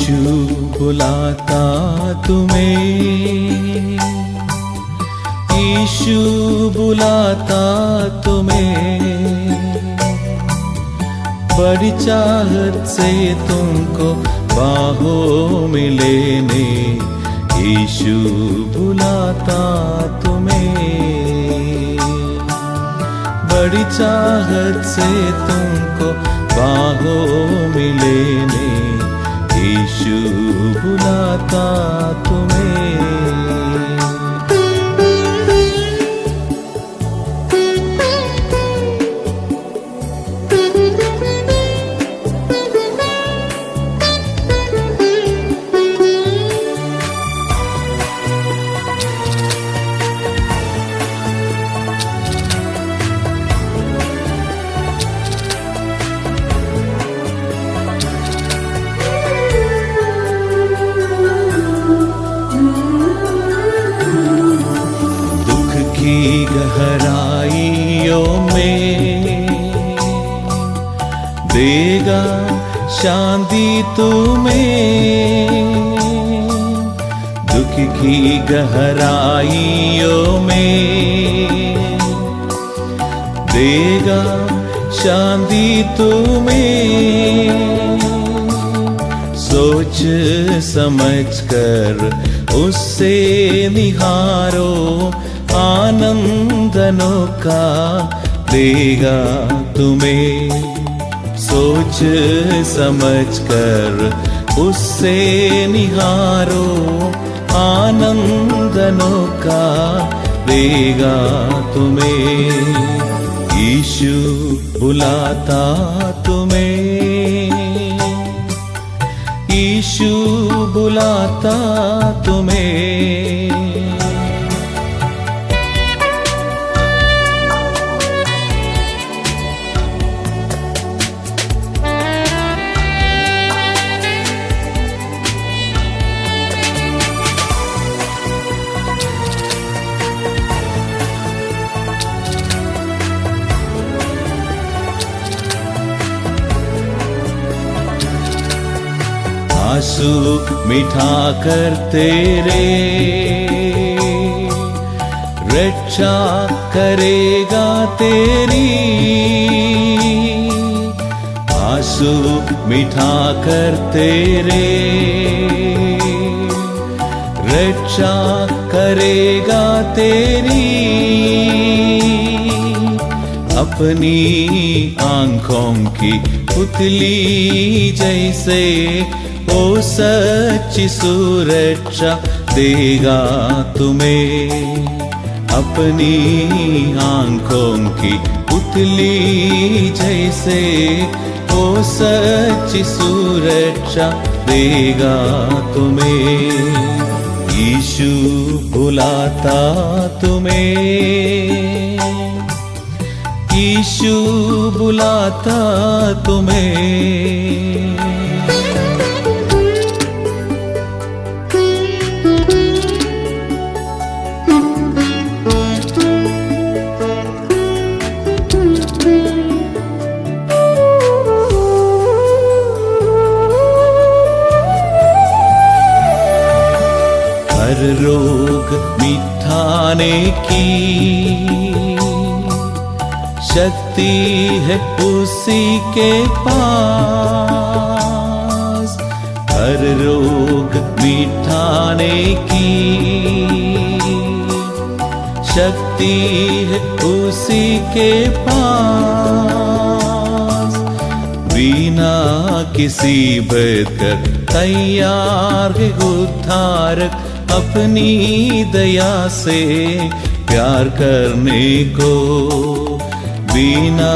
यीशु बुलाता तुम्हें, यीशु बुलाता तुम्हें, बड़ी चाहत से तुमको बाहों में लेने, यीशु बुलाता तुम्हें, बड़ी चाहत से तुमको बाहों में लेने, यीशु बुलाता तुम्हें। गहराइयों में देगा शांति तुम्हें, दुख की गहराइयों में देगा शांति तुम्हें, सोच समझ कर उससे निहारो, आनंद अनोखा देगा तुम्हें, सोच समझ कर उससे निहारो, आनंद अनोखा देगा तुम्हें, यीशु बुलाता तुम्हें, यीशु बुलाता तुम्हें। आंसू मिठा कर तेरे रक्षा करेगा तेरी, आंसू मिठा कर तेरे रक्षा करेगा तेरी, अपनी आंखों की पुतली जैसे वो सच्ची सुरक्षा देगा तुम्हें, अपनी आंखों की पुतली जैसे वो सच्ची सुरक्षा देगा तुम्हें, यीशु बुलाता तुम्हें, यीशु बुलाता तुम्हें। हर रोग मिटाने की शक्ति है उसी के पास, हर रोग मिटाने की शक्ति है उसी के पास, बिना किसी भेद कर तैयार है उद्धारक अपनी दया से प्यार करने को, बिना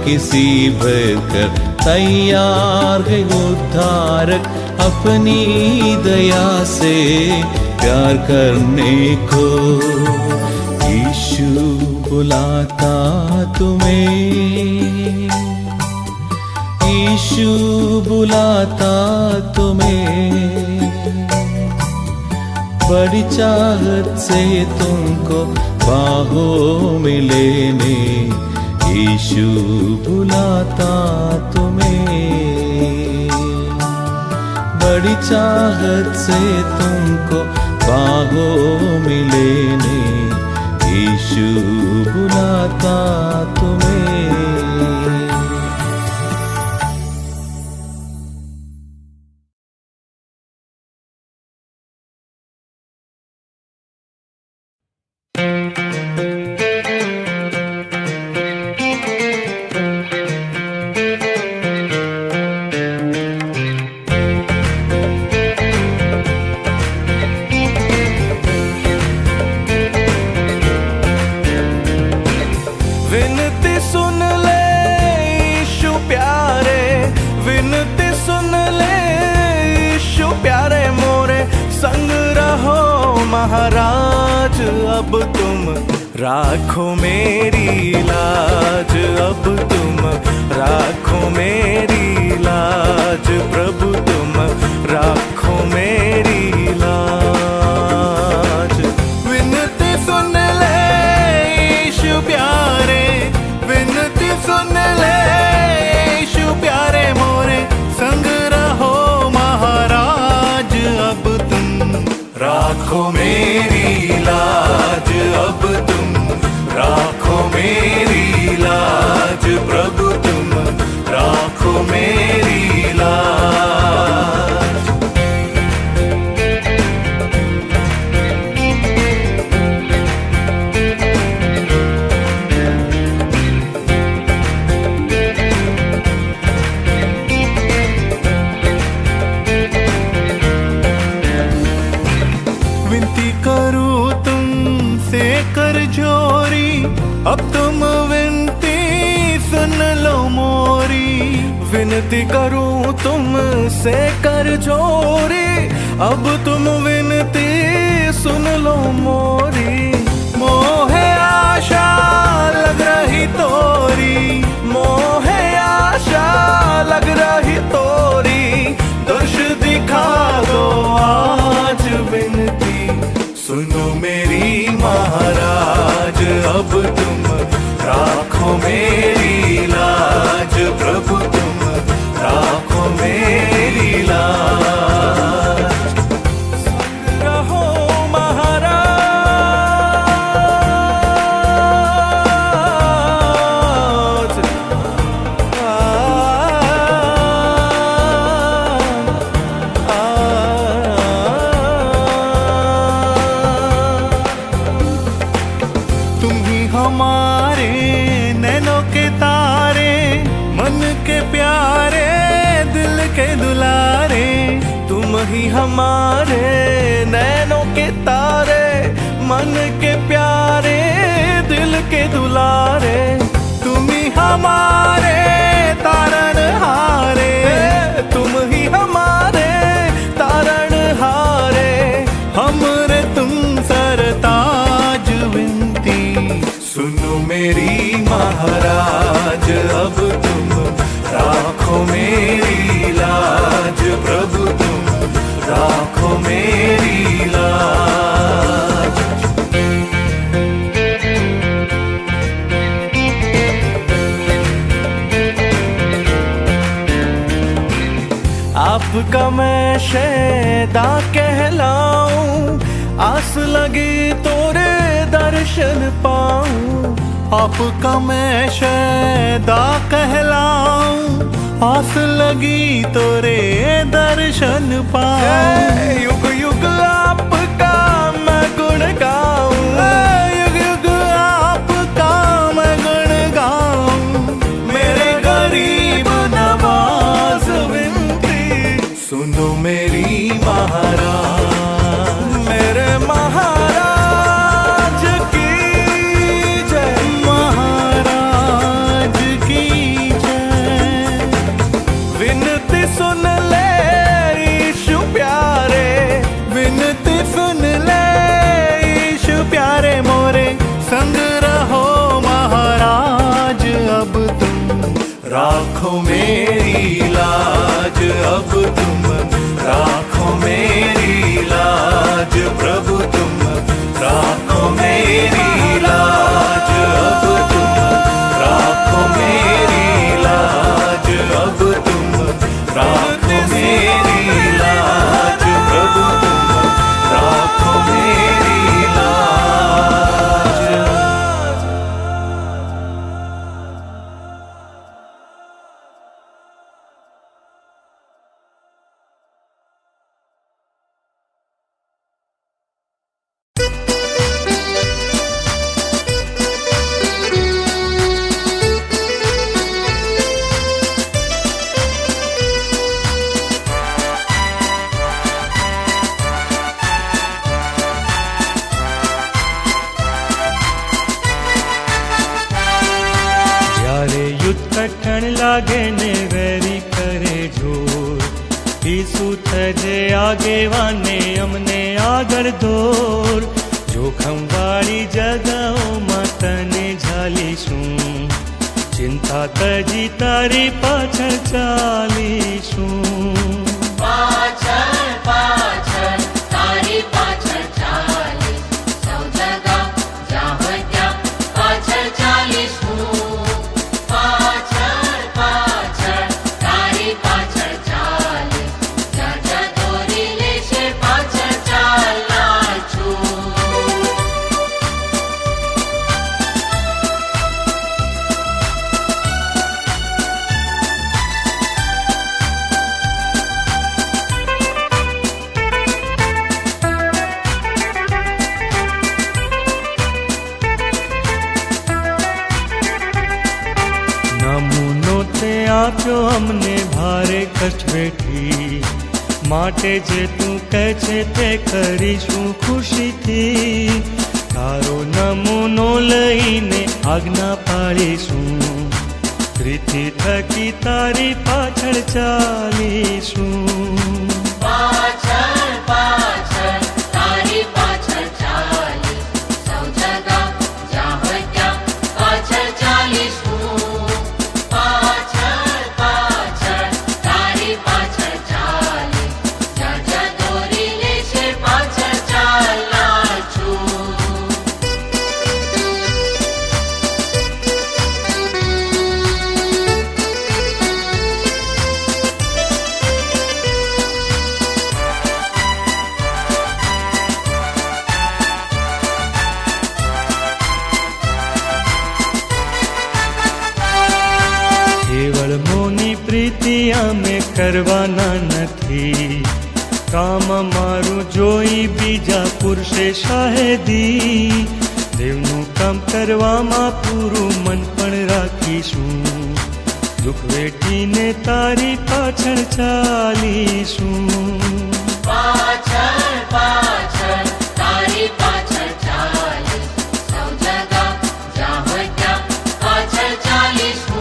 किसी भेद कर तैयार है उद्धारक अपनी दया से प्यार करने को, यीशु बुलाता तुम्हें, यीशु बुलाता तुम्हें, बड़ी चाहत से तुमको बाहों में लेने, यीशु बुलाता तुम्हें, बड़ी चाहत से तुमको बाहों में लेने यीशु बुलाता तुम्हें। महाराज अब तुम राखो मेरी लाज, अब तुम राखो मेरी लाज, प्रभु तुम राखो मेरी लाज। विनती सुन ले यीशु प्यारे, विनती सुन ले यीशु प्यारे मोरे, संग रहो महाराज अब तुम राखो मेरी लाज, अब तुम राखो मेरी लाज, प्रभु तुम राखो मेरी लाज। विनती करूं तुमसे कर जोरी, अब तुम विनती सुन लो मोरी। विनती करूं तुमसे कर जोरी, अब तुम विनती सुन लो मोरी। मोहे आशा लग रही तोरी, मोहे आशा लग रही तोरी, दर्श दिखा दो आज विनती सुनो मेरी महाराज, अब तुम राखो मेरी लाज, प्रभु तुम राखो मेरी लाज। संग रहो महाराज, तुम ही हमारे नैनों के तारे, मन के प्यारे दिल के दुलारे। तुम ही हमारे नैनों के तारे, मन के प्यारे दिल के दुलारे। तुम ही हमारे तारन हारे, तुम ही हमारे तारन हारे, हमरे तुम सरताज विनती सुनो मेरी महाराज, अब तुम राखो मेरी लाज, प्रभु तुम राखो मेरी लाज। आपका मैं शैदा कहलाऊं, आस लगी तोरे दर्शन पाऊं। आपका मैं शैदा कहलाऊं, आस लगी तोरे दर्शन पाऊं। युग युग आपका मैं गुण गाऊं, युग युग आपका मैं गुण गाऊं। मेरे गरीब नवाज विनती सुनो मेरी महाराज, मेरे महाराज की जय, महाराज की जय। विनती सुन ले यीशु प्यारे, विनती सुन ले यीशु प्यारे मोरे, संग रहो महाराज अब तुम राखो मेरी लाज, अब तुम राखो मेरी लाज, प्रभु तुम राखो मेरी लाज, अब तुम राखो मेरी लाज, अब तुम राखो मेरी लाज। લાગે ને વેરી કરે જોર, ઈસુ થજે આગેવાને અમને આગળ દોર. જોખમવાળી જગાઓમાં તને ઝાલીશું, ચિંતા તજી તારી પાછળ ચાલીશું. પાછળ પાછળ તારી પાછળ ચાલીશ, સૌ જગા જ્યાં હોય ત્યાં પાછળ ચાલીશું. પાછળ પાછળ તારી પાછળ ચાલીશ, જ્યાં જ્યાં દોરી લેશે પાછળ ચાલનાર છું. નમૂનો તે આપ્યો અમને ભારે કષ્ટ વેઠી, માટે જે તું કહે છે તે કરીશું ખુશીથી. તારો નમૂનો લઈને આજ્ઞા પાળીશું, પ્રીતિ થકી તારી પાછળ ચાલીશું. પાછળ પાછળ તારી પાછળ ચાલીશ, સૌ જગા જ્યાં હોય ત્યાં પાછળ ચાલીશું. પાછળ પાછળ તારી પાછળ ચાલીશ, જ્યાં જ્યાં દોરી લેશે પાછળ ચાલનાર છું. કેવળ મોની પ્રીતિ અમે કરવાના નથી, કામ મારું જોઈ બીજા પુરુષે શાહેદી. દેવનું કામ કરવામાં પૂરું મન પણ રાખીશું, દુઃખ વેઠીને તારી પાછળ ચાલીશું. પાછળ પાછળ તારી પાછળ ચાલીશ, સૌ જગા જ્યાં હોય ત્યાં પાછળ ચાલીશું.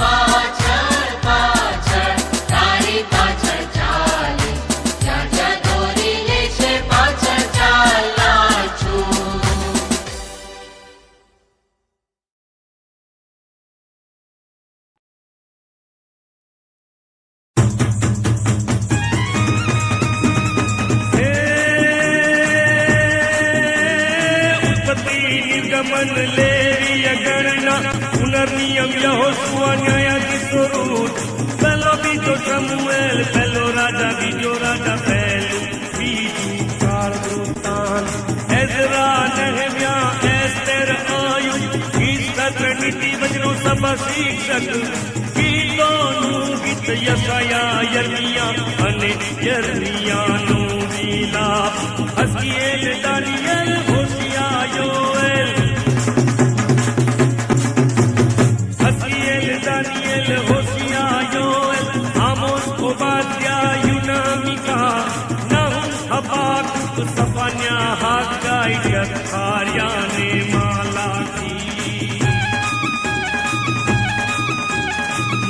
પાછળ પાછળ તારી પાછળ ચાલીશ, જ્યાં જ્યાં દોરી લેશે પાછળ ચાલનાર છું. उत्पत्ति निर्गमन लेवीय गणना पुनर्नियम यहोशुआ न्यायाधीश रूत, पहलो बीजो शमूएल, पहलो राजा बीजो राजा, पहलू बीजू काल वृत्तांत, एजरा नहम्या एस्तेर आयुब, ईस्टर ट्रिनिटी वचनों सभा શિક્ષક, ગીતોનું ગીત યશાયા યર્મિયા અને યર્મિયાનું વિલાપ, હસ્કીએલ દાનિયેલ હોશિયા યોએલ, હસ્કીએલ દાનિયેલ હોશિયા યોએલ, આમોસ ઓબાદ્યા યુનામિકા, નહુમ હબાકુક સફાન્યા હાગાઈ યથાર્યા ને માલાકી.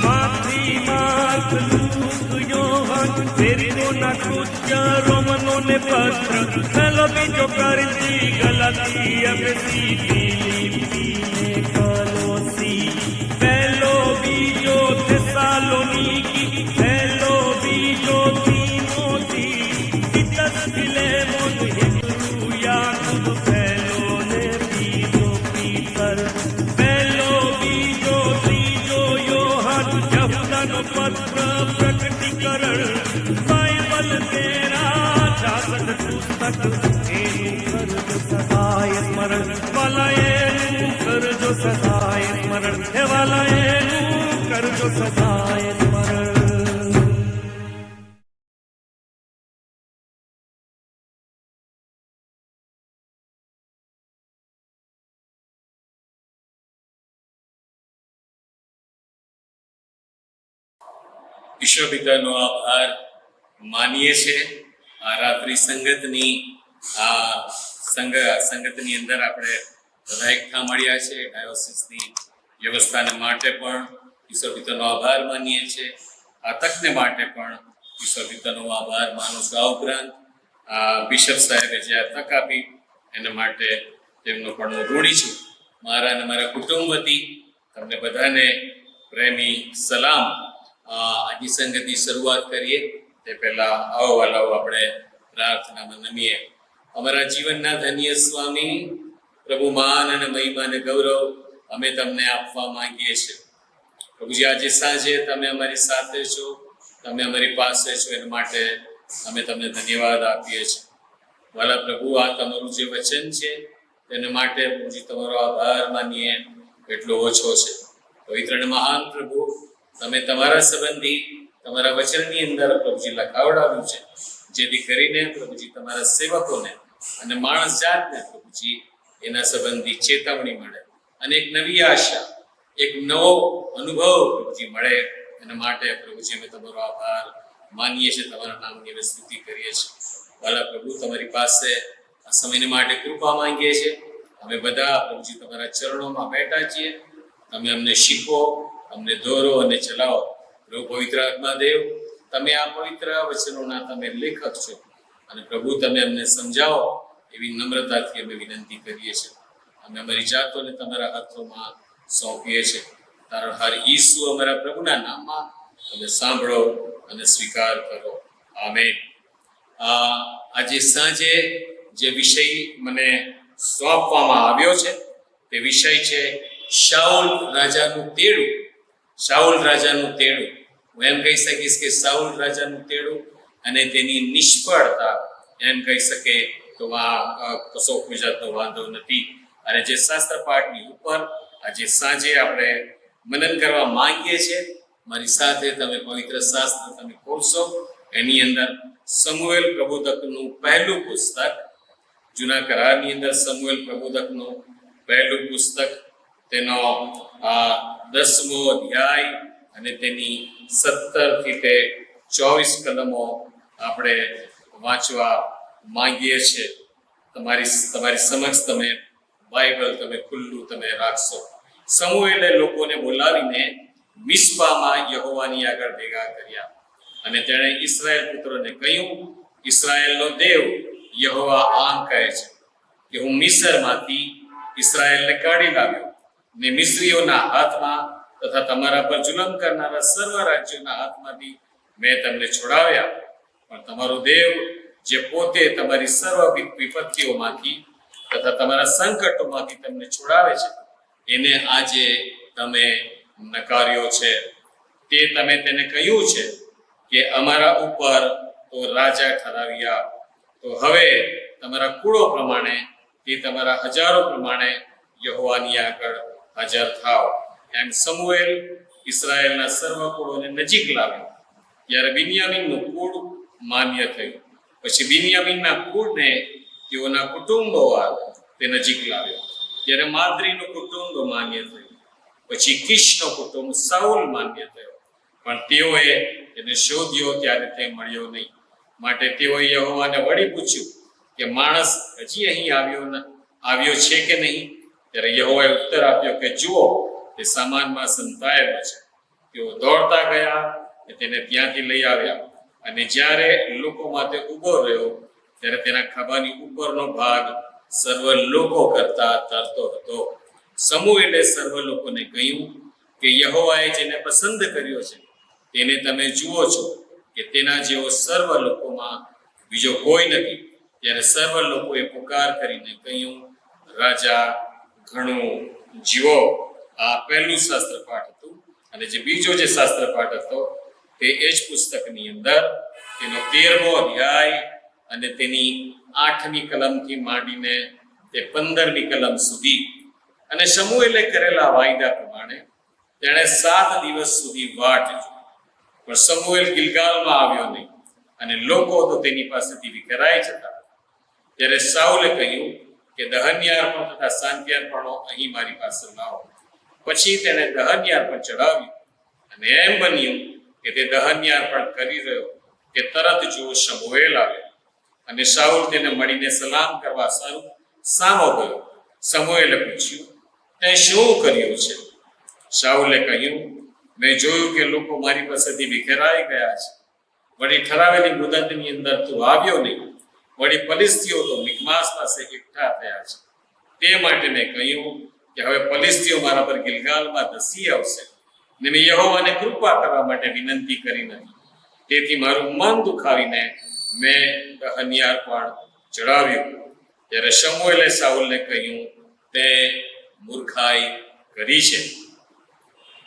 માથી માર્ક લૂક યોહાન પ્રેરિતોના કૃત્ય રોમનોને પત્ર, પહેલો બીજો કરતી ગલાતી અફેસી ફિલિપ્પી ને કલોસી, પહેલો બીજો થેસાલોનીકી, પહેલો બીજો તીમોથી, તીતસ ફિલેમોન હિબ્રુ યાકૂબ, પહેલો ને બીજો પીતર, પહેલો બીજો ત્રીજો યોહાન, યહૂદાનો પત્ર પ્રકટીકરણ, બાઇબલ તેરા 66 પુસ્તક, એનું કરજો સદાય સ્મરણ, વાલા એનું કરજો સદાય સ્મરણ, હે વાલા એનું કરજો સદાય સ્મરણ. ઈશ્વર પિતાનો આભાર માનીએ છીએ. આ રાત્રિ સંગતની સંગતની અંદર આપણે બધા એકઠા મળ્યા છે ડાયોસિસની વ્યવસ્થાને માટે પણ ઈશ્વર પિતાનો આભાર માનીએ છીએ. આ તકને માટે પણ ઈશ્વર પિતાનો આભાર માનું છું. આ ઉપરાંત બિશપ સાહેબે જે આ તક આપી એના માટે તેમનો પણ હું ઋણી છું. મારા અને મારા કુટુંબ વતી તમને બધાને પ્રેમી સલામ. આજની સંગતની શરૂઆત કરીએ તે પહેલા આવો વાલાઓ આપણે પ્રાર્થનામાં નમીએ. અમારા જીવનના ધન્ય સ્વામી, પ્રભુ માન અને મહિમા અને ગૌરવ અમે તમને આપવા માંગીએ છીએ. પ્રભુજી, આજે સાંજે તમે અમારી સાથે છો, તમે અમારી પાસે છો, એના માટે અમે તમને ધન્યવાદ આપીએ છીએ. વાલા પ્રભુ, આ તમારું જે વચન છે તેને માટે પ્રભુજી તમારો આભાર માનીએ એટલો ઓછો છે. પવિત્ર અને મહાન પ્રભુ, તમે તમારા સંબંધી તમારા વચનની અંદર પ્રભુજી લખાવડાવ્યું છે, જેથી કરીને પ્રભુજી તમારા સેવકોને અને માણસ જાતને પ્રભુજી એના સંબંધી ચેતવણી મળે અને એક નવી આશા, એક નવો અનુભવ પ્રભુજી મળે. એના માટે પ્રભુજી અમે તમારો આભાર માનીએ છીએ, તમારા નામની અમે સ્તુતિ કરીએ છીએ. વાલા પ્રભુ, તમારી પાસે આ સમયને માટે કૃપા માંગીએ છીએ. અમે બધા પ્રભુજી તમારા ચરણોમાં બેઠા છીએ. તમે અમને શીખો, અમને દોરો અને ચલાવો. પ્રભુ પવિત્ર આત્માદેવ, તમે આ પવિત્ર વચનોના તમે લેખક છો અને પ્રભુ તમે અમને સમજાવો એવી નમ્રતાથી અમે વિનંતી કરીએ છીએ. અમે અમારી જાતોને તમારા હાથોમાં સોંપીએ છીએ. તારણહાર ઈસુ અમારા પ્રભુના નામમાં તમે સાંભળો અને સ્વીકાર કરો. આમેન. આજે સાંજે જે વિષય મને સોંપવામાં આવ્યો છે તે વિષય છે શાઉલ રાજાનું તેડું. શાઉલ રાજાનું તેડું. હું એમ કહી શકીશ કે શાઉલ રાજાનું તેડું અને તેની નિષ્ફળતા, એમ કહી શકે તો કશો કોઈ જાતનો વાંધો નથી. અને જે શાસ્ત્ર પાઠની ઉપર આજે સાંજે આપણે મનન કરવા માંગીએ છીએ, મારી સાથે તમે પવિત્ર શાસ્ત્ર તમે ખોલશો. એની અંદર સમુએલ પ્રબોધકનું પહેલું પુસ્તક, જૂના કરારની અંદર સમુએલ પ્રબોધકનું પહેલું પુસ્તક, તેનો 10મો અધ્યાય અને તેની 17 થી તે 24 કલમો આપણે વાંચવા માંગીએ છીએ. તમારી સમક્ષ તમે બાઇબલ તમે ખુલ્લું તમે રાખશો. સમુએલે લોકોને બોલાવીને મિસ્પામાં યહોવાની આગળ ભેગા કર્યા અને તેણે ઇસ્રાયેલ પુત્રોને કહ્યું, ઇસ્રાયેલનો દેવ યહોવા આમ કહે છે કે હું મિસ્રમાંથી ઇસ્રાયેલને કાઢી લાવ્યો ને મિસ્રીઓના હાથમાં તથા તમારા પર જુલમ કરનારા સર્વ રાજ્યોના હાથમાંથી મેં તમને છોડાવ્યા. પણ તમારો દેવ જે પોતે તમારી સર્વ વિપત્તિઓમાંથી તથા તમારા સંકટોમાંથી તમને છોડાવે છે, એને આજે તમે નકાર્યો છે. તે તમે તેને કહ્યું છે કે અમારા ઉપર તો રાજા ઠરાવ્યા. તો હવે તમારા કુળો પ્રમાણે તે તમારા હજારો પ્રમાણે યહોવાની આગળ હાજર થાવ. એમ સમુએલ ઇસ્રાયેલના સર્વ કુળોને નજીક લાવ્યો. ત્યારે બિન્યામીનનું કુળ માન્ય થયું. પછી બિન્યામીનના કુળને તેઓના કુટુંબોવાર તે નજીક લાવ્યો. ત્યારે માદ્રીનું કુટુંબ માન્ય થયું. પછી કીશનો કુટુંબ સાઉલ માન્ય થયો. પણ તેઓએ તેને શોધ્યો ત્યારે તે મળ્યો નહીં. માટે તેઓએ યહોવાને વળી પૂછ્યું કે માણસ હજી અહીં આવ્યો છે કે નહીં? ત્યારે યહોવાએ ઉત્તર આપ્યો કે જુઓ, તે સામાનમાં સંતાયેલો છે. તેઓ દોડતા ગયા અને તેને ત્યાંથી લઈ આવ્યા. અને જ્યારે લોકોમાં તે ઊભો રહ્યો ત્યારે તેના ખભાની ઉપરનો ભાગ સર્વ લોકો કરતા તરતો હતો. સમુએલે સર્વ લોકોને કહ્યું કે યહોવાએ જેને પસંદ કર્યો છે તેને તમે જુઓ છો કે તેના જેવો સર્વ લોકોમાં બીજો કોઈ નથી. ત્યારે સર્વ લોકોએ પુકાર કરીને કહ્યું, રાજા ઘણું જીવો. આ પહેલું શાસ્ત્ર પાઠ હતું. અને જે બીજો જે શાસ્ત્ર પાઠ હતો તે એ જ પુસ્તકની અંદર તેનો 13મો અધ્યાય અને તેની 8મી કલમથી માંડીને તે 15મી કલમ સુધી. અને સમુએલે કરેલા વાયદા પ્રમાણે તેણે 7 દિવસ સુધી વાટ જોઈ. પણ સમુએલ ગિલગાલમાં આવ્યો નહીં અને લોકો તો તેની પાસેથી વિખરાઈ જતા. ત્યારે સાઉલે કહ્યું કે દહન્યાર્પણ તથા શાંતિયાર્પણો અહીં મારી પાસે લાવો. પછી તેણે દહન્યાર્પણ ચડાવ્યું. અને એમ બન્યું કે તે દહન્યાર્પણ કરી રહ્યો કે તરત જો સમુએલ આવ્યો અને શાઉલ તેને મળીને સલામ કરવા સામો ગયો. સમુએલે પૂછ્યું, તે શું કર્યું છે? શાઉલે કહ્યું, મેં જોયું કે લોકો મારી પાસેથી વિખેરાઈ ગયા છે. વળી ઠરાવેલી મુદતની અંદર તું આવ્યો નહીં. વળી ફલિસ્તીઓ તો મિકમાસ પાસે એકઠા થયા છે. તે માટે મેં કહ્યું કે હવે ફલિસ્તીઓ મારા પર ગિલગાલમાં ધસી આવશે, ને મેં યહોવાને કૃપા કરવા માટે વિનંતી કરી નથી. તેથી મારું મન દુખાવીને મેં દહનિયાર પણ ચડાવ્યું. ત્યારે શમુએલે સાઉલને કહ્યું, તે મૂર્ખાઈ કરી છે.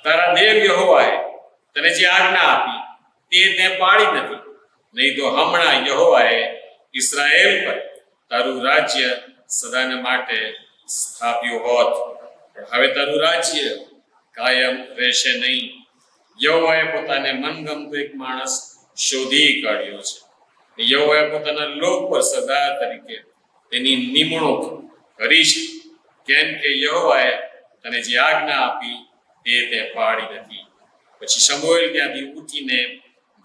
તારા દેવ યહોવાએ તને જે આજ્ઞા આપી તે પાળી નથી. નહીં તો હમણાં યહોવાએ ઇસ્રાએલ પર તારું રાજ્ય સદાને માટે સ્થાપ્યું હોત. પણ હવે તારું રાજ્ય કાયમ રહેશે નહીં. યહોવાએ પોતાને મનગમતો એક માણસ શોધી કાઢ્યો છે. યહોવાએ પોતાના લોક પર સરદાર તરીકે તેની નિમણૂક કરી છે. કેમ કે યહોવાએ તને જે આજ્ઞા આપી તે પાડી નથી. પછી શમુએલ ત્યાંથી ઉઠીને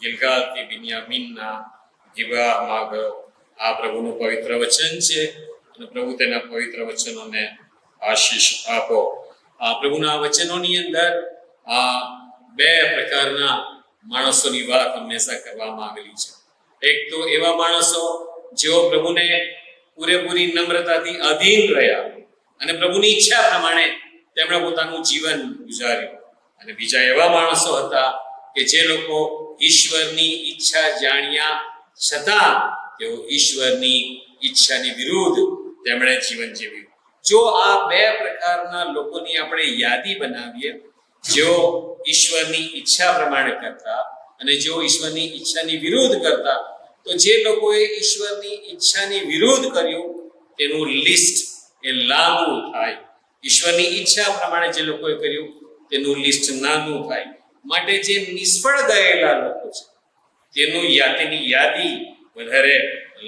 ગિલગાલથી બિન્યામીનના ગિબઆમાં ગયો. આ પ્રભુનું પવિત્ર વચન છે અને પ્રભુ તેના પવિત્ર વચનોને આશીષ આપો. આ પ્રભુના વચનોની અંદર આ બે પ્રકારના માણસોની વાત હંમેશા કરવામાં આવેલી છે. એક તો એવા માણસો જેઓ પ્રભુને પૂરેપૂરી નમ્રતાથી અધીન રહ્યા અને પ્રભુની ઈચ્છા પ્રમાણે તેમણે પોતાનું જીવન ગુજાર્યું. અને બીજા એવા માણસો હતા કે જે લોકો ઈશ્વરની ઈચ્છા જાણ્યા છતાં તેઓ ઈશ્વરની ઈચ્છાની વિરુદ્ધ તેમણે જીવન જીવ્યું. જો આ બે પ્રકારના લોકોની આપણે યાદી બનાવીએ, જેઓ ઈશ્વરની ઈચ્છા પ્રમાણે કરતા અને જેઓ ઈશ્વરની ઈચ્છાની વિરુદ્ધ કરતા, તો જે લોકોએ ઈશ્વરની ઈચ્છાની વિરુદ્ધ કર્યું તેનું લિસ્ટ એ લાંબુ થાય. ઈશ્વરની ઈચ્છા પ્રમાણે જે લોકોએ કર્યું તેનું લિસ્ટ નાનું થાય. માટે જે નિષ્ફળ ગયેલા લોકો છે તેની યાદી વધારે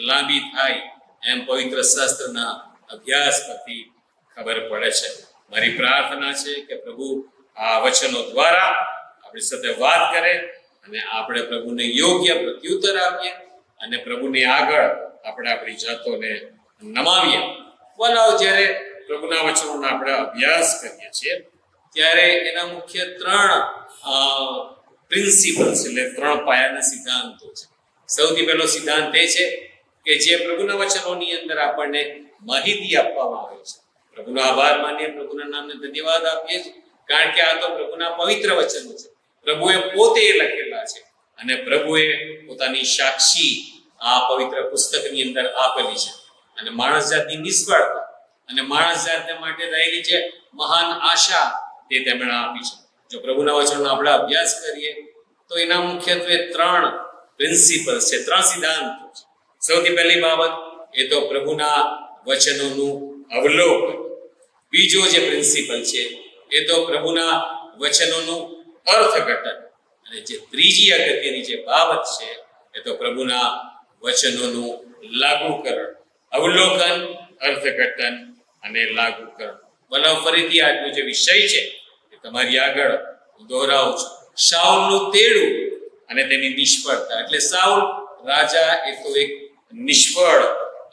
લાંબી થાય એમ પવિત્ર શાસ્ત્રના અભ્યાસ પરથી ખબર પડે છે. મારી પ્રાર્થના છે કે પ્રભુ આ વચનો દ્વારા આપણી સાથે વાત કરે અને આપણે પ્રભુને યોગ્ય પ્રત્યુત્તર આપીએ અને પ્રભુની આગળ આપણે આપણી જાતોને નમાવીએ. વલાવ જ્યારે પ્રભુના વચનોનો આપણે અભ્યાસ કરીએ છીએ ત્યારે એના મુખ્ય ત્રણ પ્રિન્સિપલ્સ એટલે ત્રણ પાયાના સિદ્ધાંતો છે. સૌથી પહેલો સિદ્ધાંત એ છે કે જે પ્રભુના વચનોની અંદર આપણને માહિતી આપવામાં આવે છે, પ્રભુનો આભાર માનીએ, પ્રભુના નામને ધન્યવાદ આપીએ છીએ, કારણ કે આ તો પ્રભુના પવિત્ર વચનો છે. પ્રભુએ પોતે લખેલા છે અને પ્રભુએ પોતાની સાક્ષી આ પવિત્ર પુસ્તકની અંદર આપેલી છે. અને માણસ જાતની નિષ્ફળતા અને માણસ જાતને માટે રહેલી જે મહાન આશા તે તેમણે આપી છે. જો પ્રભુના વચનનો આપણે અભ્યાસ કરીએ તો એના મુખ્યત્વે ત્રણ પ્રિન્સિપલ્સ છે, ત્રણ સિદ્ધાંતો છે. સૌથી પહેલી બાબત એ તો પ્રભુના વચનોનું અવલોકન. બીજો જે પ્રિન્સિપલ છે એ તો પ્રભુના વચનોનું અર્થઘટન. અને જે ત્રીજી અગત્યની જે બાબત છે એ તો પ્રભુના વચનોનું લાગુકરણ. અવલોકન, અર્થઘટન અને લાગુકરણ. ભલા ફરીથી આજનો જે વિષય છે એ તમારી આગળ હું દોહરાવું છું. શાઉલનું તેડું અને તેની નિષ્ફળતા. એટલે સાઉલ રાજા એ તો એક નિષ્ફળ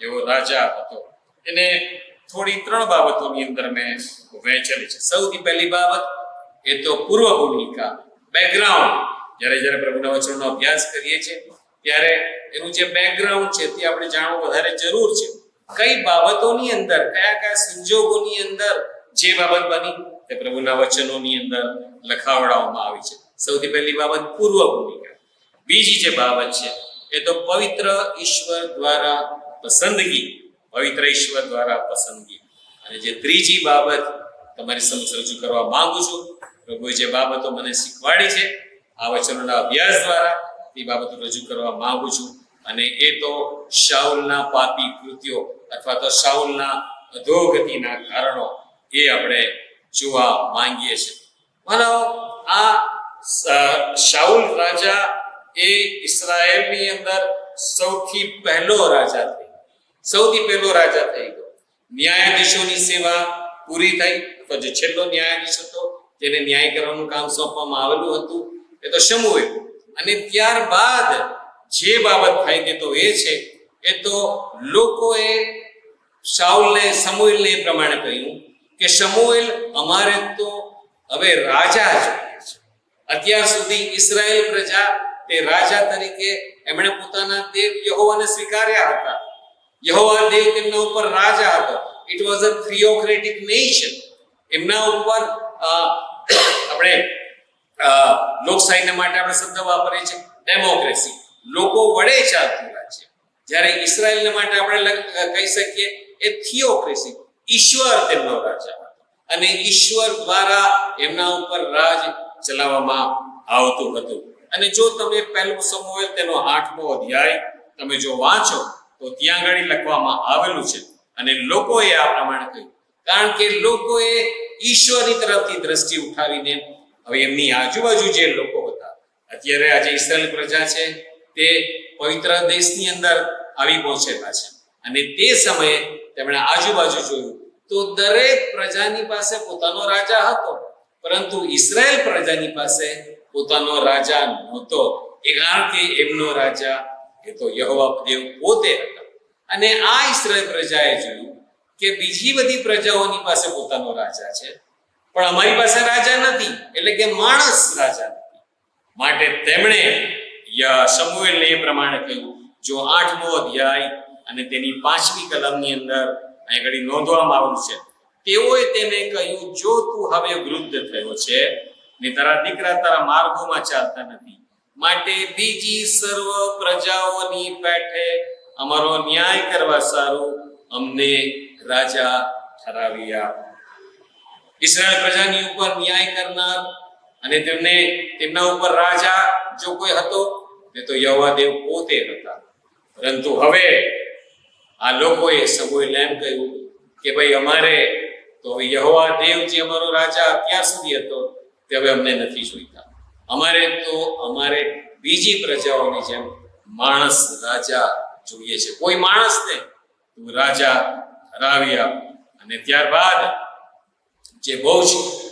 એવો રાજા હતો. એને થોડી ત્રણ બાબતોની અંદર મેં વહેંચેલી છે. સૌથી પહેલી બાબત એ તો પૂર્વ ભૂમિકા, બેકગ્રાઉન્ડ. જ્યારે પ્રભુના વચનનો અભ્યાસ કરીએ છીએ ત્યારે એનું જે બેકગ્રાઉન્ડ છે તે આપણે જાણવું વધારે જરૂર છે. કઈ બાબતોની અંદર, કયા સંજોગોની અંદર જે બાબત બની તે પ્રભુના વચનોની અંદર લખાવડાવવામાં આવી છે. સૌથી પહેલી બાબત પૂર્વ ભૂમિકા. બીજી જે બાબત છે એ તો પવિત્ર ઈશ્વર દ્વારા પસંદગી. પવિત્ર ઈશ્વર દ્વારા પસંદગી. અને જે ત્રીજી બાબત તમારી સમક્ષ રજૂ કરવા માંગુ છું, પ્રભુએ જે બાબતો મને શીખવાડી છે આ વચનોના અભ્યાસ દ્વારા, તે બાબતો રજૂ કરવા માંગુ છું. અને એ તો શાઉલના પાપી કૃત્યો અથવા તો શાઉલના અધોગતિના કારણો એ આપણે જોવા માંગીએ છીએ. માનો આ શાઉલ રાજા એ ઇસ્રાયેલની અંદર સૌથી પહેલો રાજા થઈ ગયો. ન્યાયાધીશોની સેવા પૂરી થઈ. તો જે છેલ્લો ન્યાયાધીશ હતો જેને ન્યાય કરવાનું કામ સોંપવામાં આવેલું હતું એ તો શમુએલ. અને ત્યારબાદ જે બાબત થાય તે તો એ છે એ તો લોકોએ શમુએલને એ પ્રમાણે કહ્યું કે શમુએલ, અમારે તો હવે રાજા જોઈએ છે. અત્યાર સુધી ઇઝરાયેલ પ્રજા તે રાજા તરીકે એમણે પોતાના દેવ યહોવાને સ્વીકાર્યા હતા. યહોવા દેવ તેમના ઉપર રાજા હતો. It was a theocratic nation. એમના ઉપર આપણે લોકશાહીના માટે આપણે શબ્દ વાપરીએ છીએ ડેમોક્રેસી, લોકો વડે ચાલતું રાજ્ય. જ્યારે ઇઝરાયેલને માટે આપણે કહી શકીએ એ થિયોક્રેસી, ઈશ્વર તેમનો રાજા હતો અને ઈશ્વર દ્વારા એમના ઉપર રાજ ચલાવવામાં આવતું હતું. અને જો તમે પહેલું સમુએલ તેનો 8મો અધ્યાય તમે જો વાંચો તો ત્યાં આગળ લખવામાં આવેલું છે. અને લોકોએ આ પ્રમાણે કહ્યું, કારણ કે લોકોએ ઈશ્વરની તરફથી દ્રષ્ટિ ઉઠાવીને હવે એમની આજુબાજુ જે લોકો હતા, અત્યારે આજે ઇઝરાયેલ પ્રજા છે તે પવિત્ર દેશની અંદર આવી પહોંચેલા છે. અને તે સમયે તેમણે આજુબાજુ જોયું તો દરેક પ્રજાની પાસે પોતાનો રાજા હતો, પરંતુ ઇઝરાયેલ પ્રજાની પાસે પોતાનો રાજા નહોતો. એ કારણ કે એમનો રાજા એ તો યહોવા દેવ પોતે હતા. અને આ ઇઝરાયેલ પ્રજાએ જોયું કે બીજી બધી પ્રજાઓની પાસે પોતાનો રાજા છે, પણ અમારી પાસે રાજા નથી, એટલે કે માણસ રાજા નથી. માટે તેમણે શમુએલને એ પ્રમાણે કહ્યું. જો 8મો અધ્યાય અને તેની 5મી કલમની અંદર અહીં ઘડી નોંધવામાં આવેલું છે, તેઓએ તેને કહ્યું, જો તું હવે વૃદ્ધ થયો છે ને તારા દીકરા તારા માર્ગોમાં ચાલતા નથી, માટે બીજી સર્વ પ્રજાઓની પેઠે અમારો ન્યાય કરવા સારું અમને રાજા ઠરાવી આપ. ઇઝરાયેલ પ્રજાની ઉપર ન્યાય કરનાર અને તેમના ઉપર રાજા જો કોઈ હતો તે તો યહોવા દેવ પોતે હતા. પરંતુ હવે આ લોકોએ સમુએલને એમ કહ્યું કે ભાઈ અમારે તો યહોવા દેવ જે અમારો રાજા અત્યાર સુધી હતો તે હવે અમને નથી જોઈતા. અમારે બીજી પ્રજાઓની જેમ માણસ રાજા જોઈએ છે. કોઈ માણસને તું રાજા ઠરાવી આપ. અને ત્યારબાદ જે બહુ જ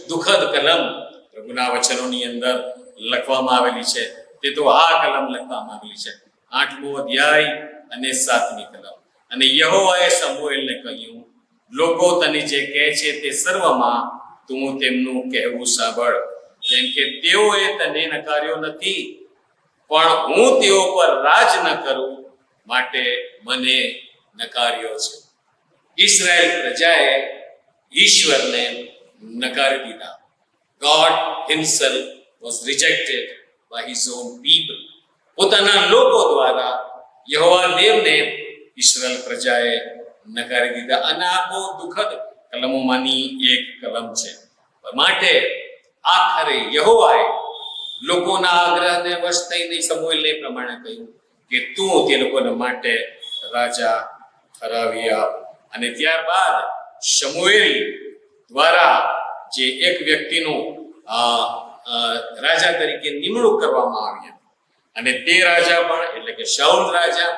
દુઃખદ કલમ પ્રભુના વચનોની અંદર લખવામાં આવેલી છે તે તો આ કલમ લખવામાં આવેલી છે, 8મો અધ્યાય અને 7મી કલમ. અને યહોવાએ સમુએલને કહ્યું, લોકો તને જે કહે છે તે સર્વમાં તું તેમનું કહેવું સાંભળ, કેમ કે તેઓએ તને નકાર્યો નથી, પણ હું તેઓ પર રાજ ન કરું માટે મને નકાર્યો છે. ઇઝરાયેલ પ્રજાએ ઈશ્વરને નકારી દીધા. God himself was rejected by his own people. પોતાના લોકો દ્વારા યહોવા દેવને ઇઝરાયેલ પ્રજાએ નકારી દીધા. અને આ બહુ દુઃખદ કલમોમાંની એક કલમ છે. માટે આખરે યહોવાએ લોકોના આગ્રહને વશ થઈને સમુએલને પ્રમાણે કહ્યું કે તું તે લોકોના માટે રાજા ઠરાવી આપ. અને ત્યારબાદ શમુએલ દ્વારા જે એક વ્યક્તિનું રાજા તરીકે નિમણૂક કરવામાં આવી હતી, અને તે રાજા પણ એટલે કે શાઉલ રાજા,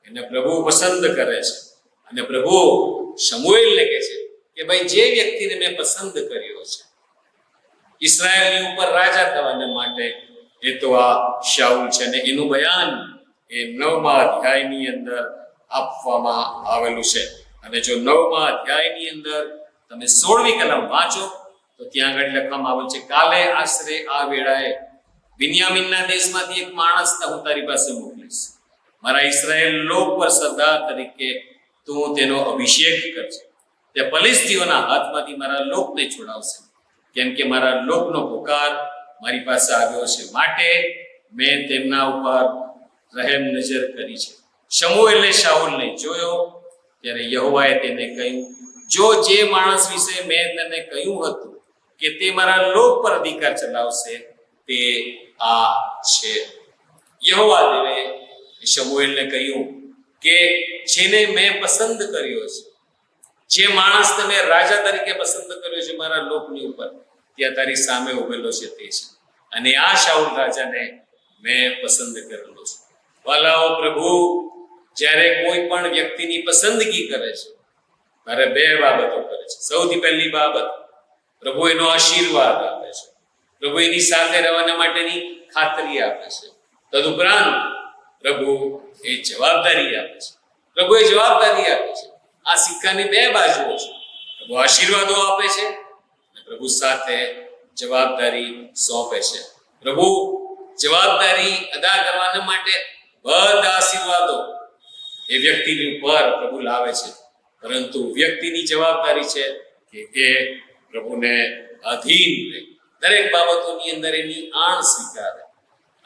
એને પ્રભુ પસંદ કરે છે. અને પ્રભુ શમુએલને કહે છે કે ભાઈ જે વ્યક્તિને મેં પસંદ કર્યો છે ઇઝરાયેલની ઉપર રાજા થવાને માટે, એ તો આ શાઉલ છે. અને એનું બયાન એ 9મા અધ્યાયની અંદર આપવામાં આવેલું છે. અને જો 9મા અધ્યાયની અંદર તમે 16મી કલમ વાંચો તો ત્યાં આગળ લખવામાં આવેલું છે, કાલે આશરે આ વેળાએ બિન્યામીનના દેશમાંથી એક માણસને હું તારી પાસે મોકલીશ. મારા ઇઝરાયેલ લોક પર સરદાર તરીકે તું તેનો અભિષેક કરજે. તે ફલિસ્તીઓના હાથમાંથી મારા લોકને છોડાવશે, કેમ કે મારા લોકનો પુકાર મારી પાસે આવ્યો છે, માટે મેં તેમના ઉપર રહેમ નજર કરી છે. શમુએલે શાઉલને જોયો ત્યારે યહોવાએ તેને કહ્યું, જો જે માણસ વિશે મેં તને કહ્યું હતું કે તે મારા લોક પર અધિકાર ચલાવશે તે આ છે. યહોવા દેવે શમુએલને કહ્યું કે જેને મેં પસંદ કર્યો છે, જે માણસ તમે રાજા તરીકે પસંદ કર્યો છે મારા લોકની ઉપર, ત્યાં તારી સામે ઉભેલો છે તે છે. અને આ શાઉલ રાજાને મેં પસંદ કરેલો છે. વાલાઓ, પ્રભુ જ્યારે કોઈ પણ વ્યક્તિની પસંદગી કરે છે ત્યારે 2 બાબતો કરે છે. સૌથી પહેલી બાબત, પ્રભુ એનો આશીર્વાદ આપે છે, પ્રભુ એની સાથે રહેવાના માટેની ખાતરી આપે છે. તદુપરાંત પ્રભુ એ જવાબદારી આપે છે. પ્રભુ એ જવાબદારી આપે છે. આ સિક્કાની 2 બાજુઓ છે. પ્રભુ આશીર્વાદો આપે છે અને પ્રભુ સાથે જવાબદારી સોંપે છે. પ્રભુ જવાબદારી અદા કરવાના માટે બધા આશીર્વાદો એ વ્યક્તિની ઉપર પ્રભુ લાવે છે, પરંતુ વ્યક્તિની જવાબદારી છે કે એ પ્રભુને અધીન રહે, દરેક બાબતોની અંદર એની આણ સ્વીકારે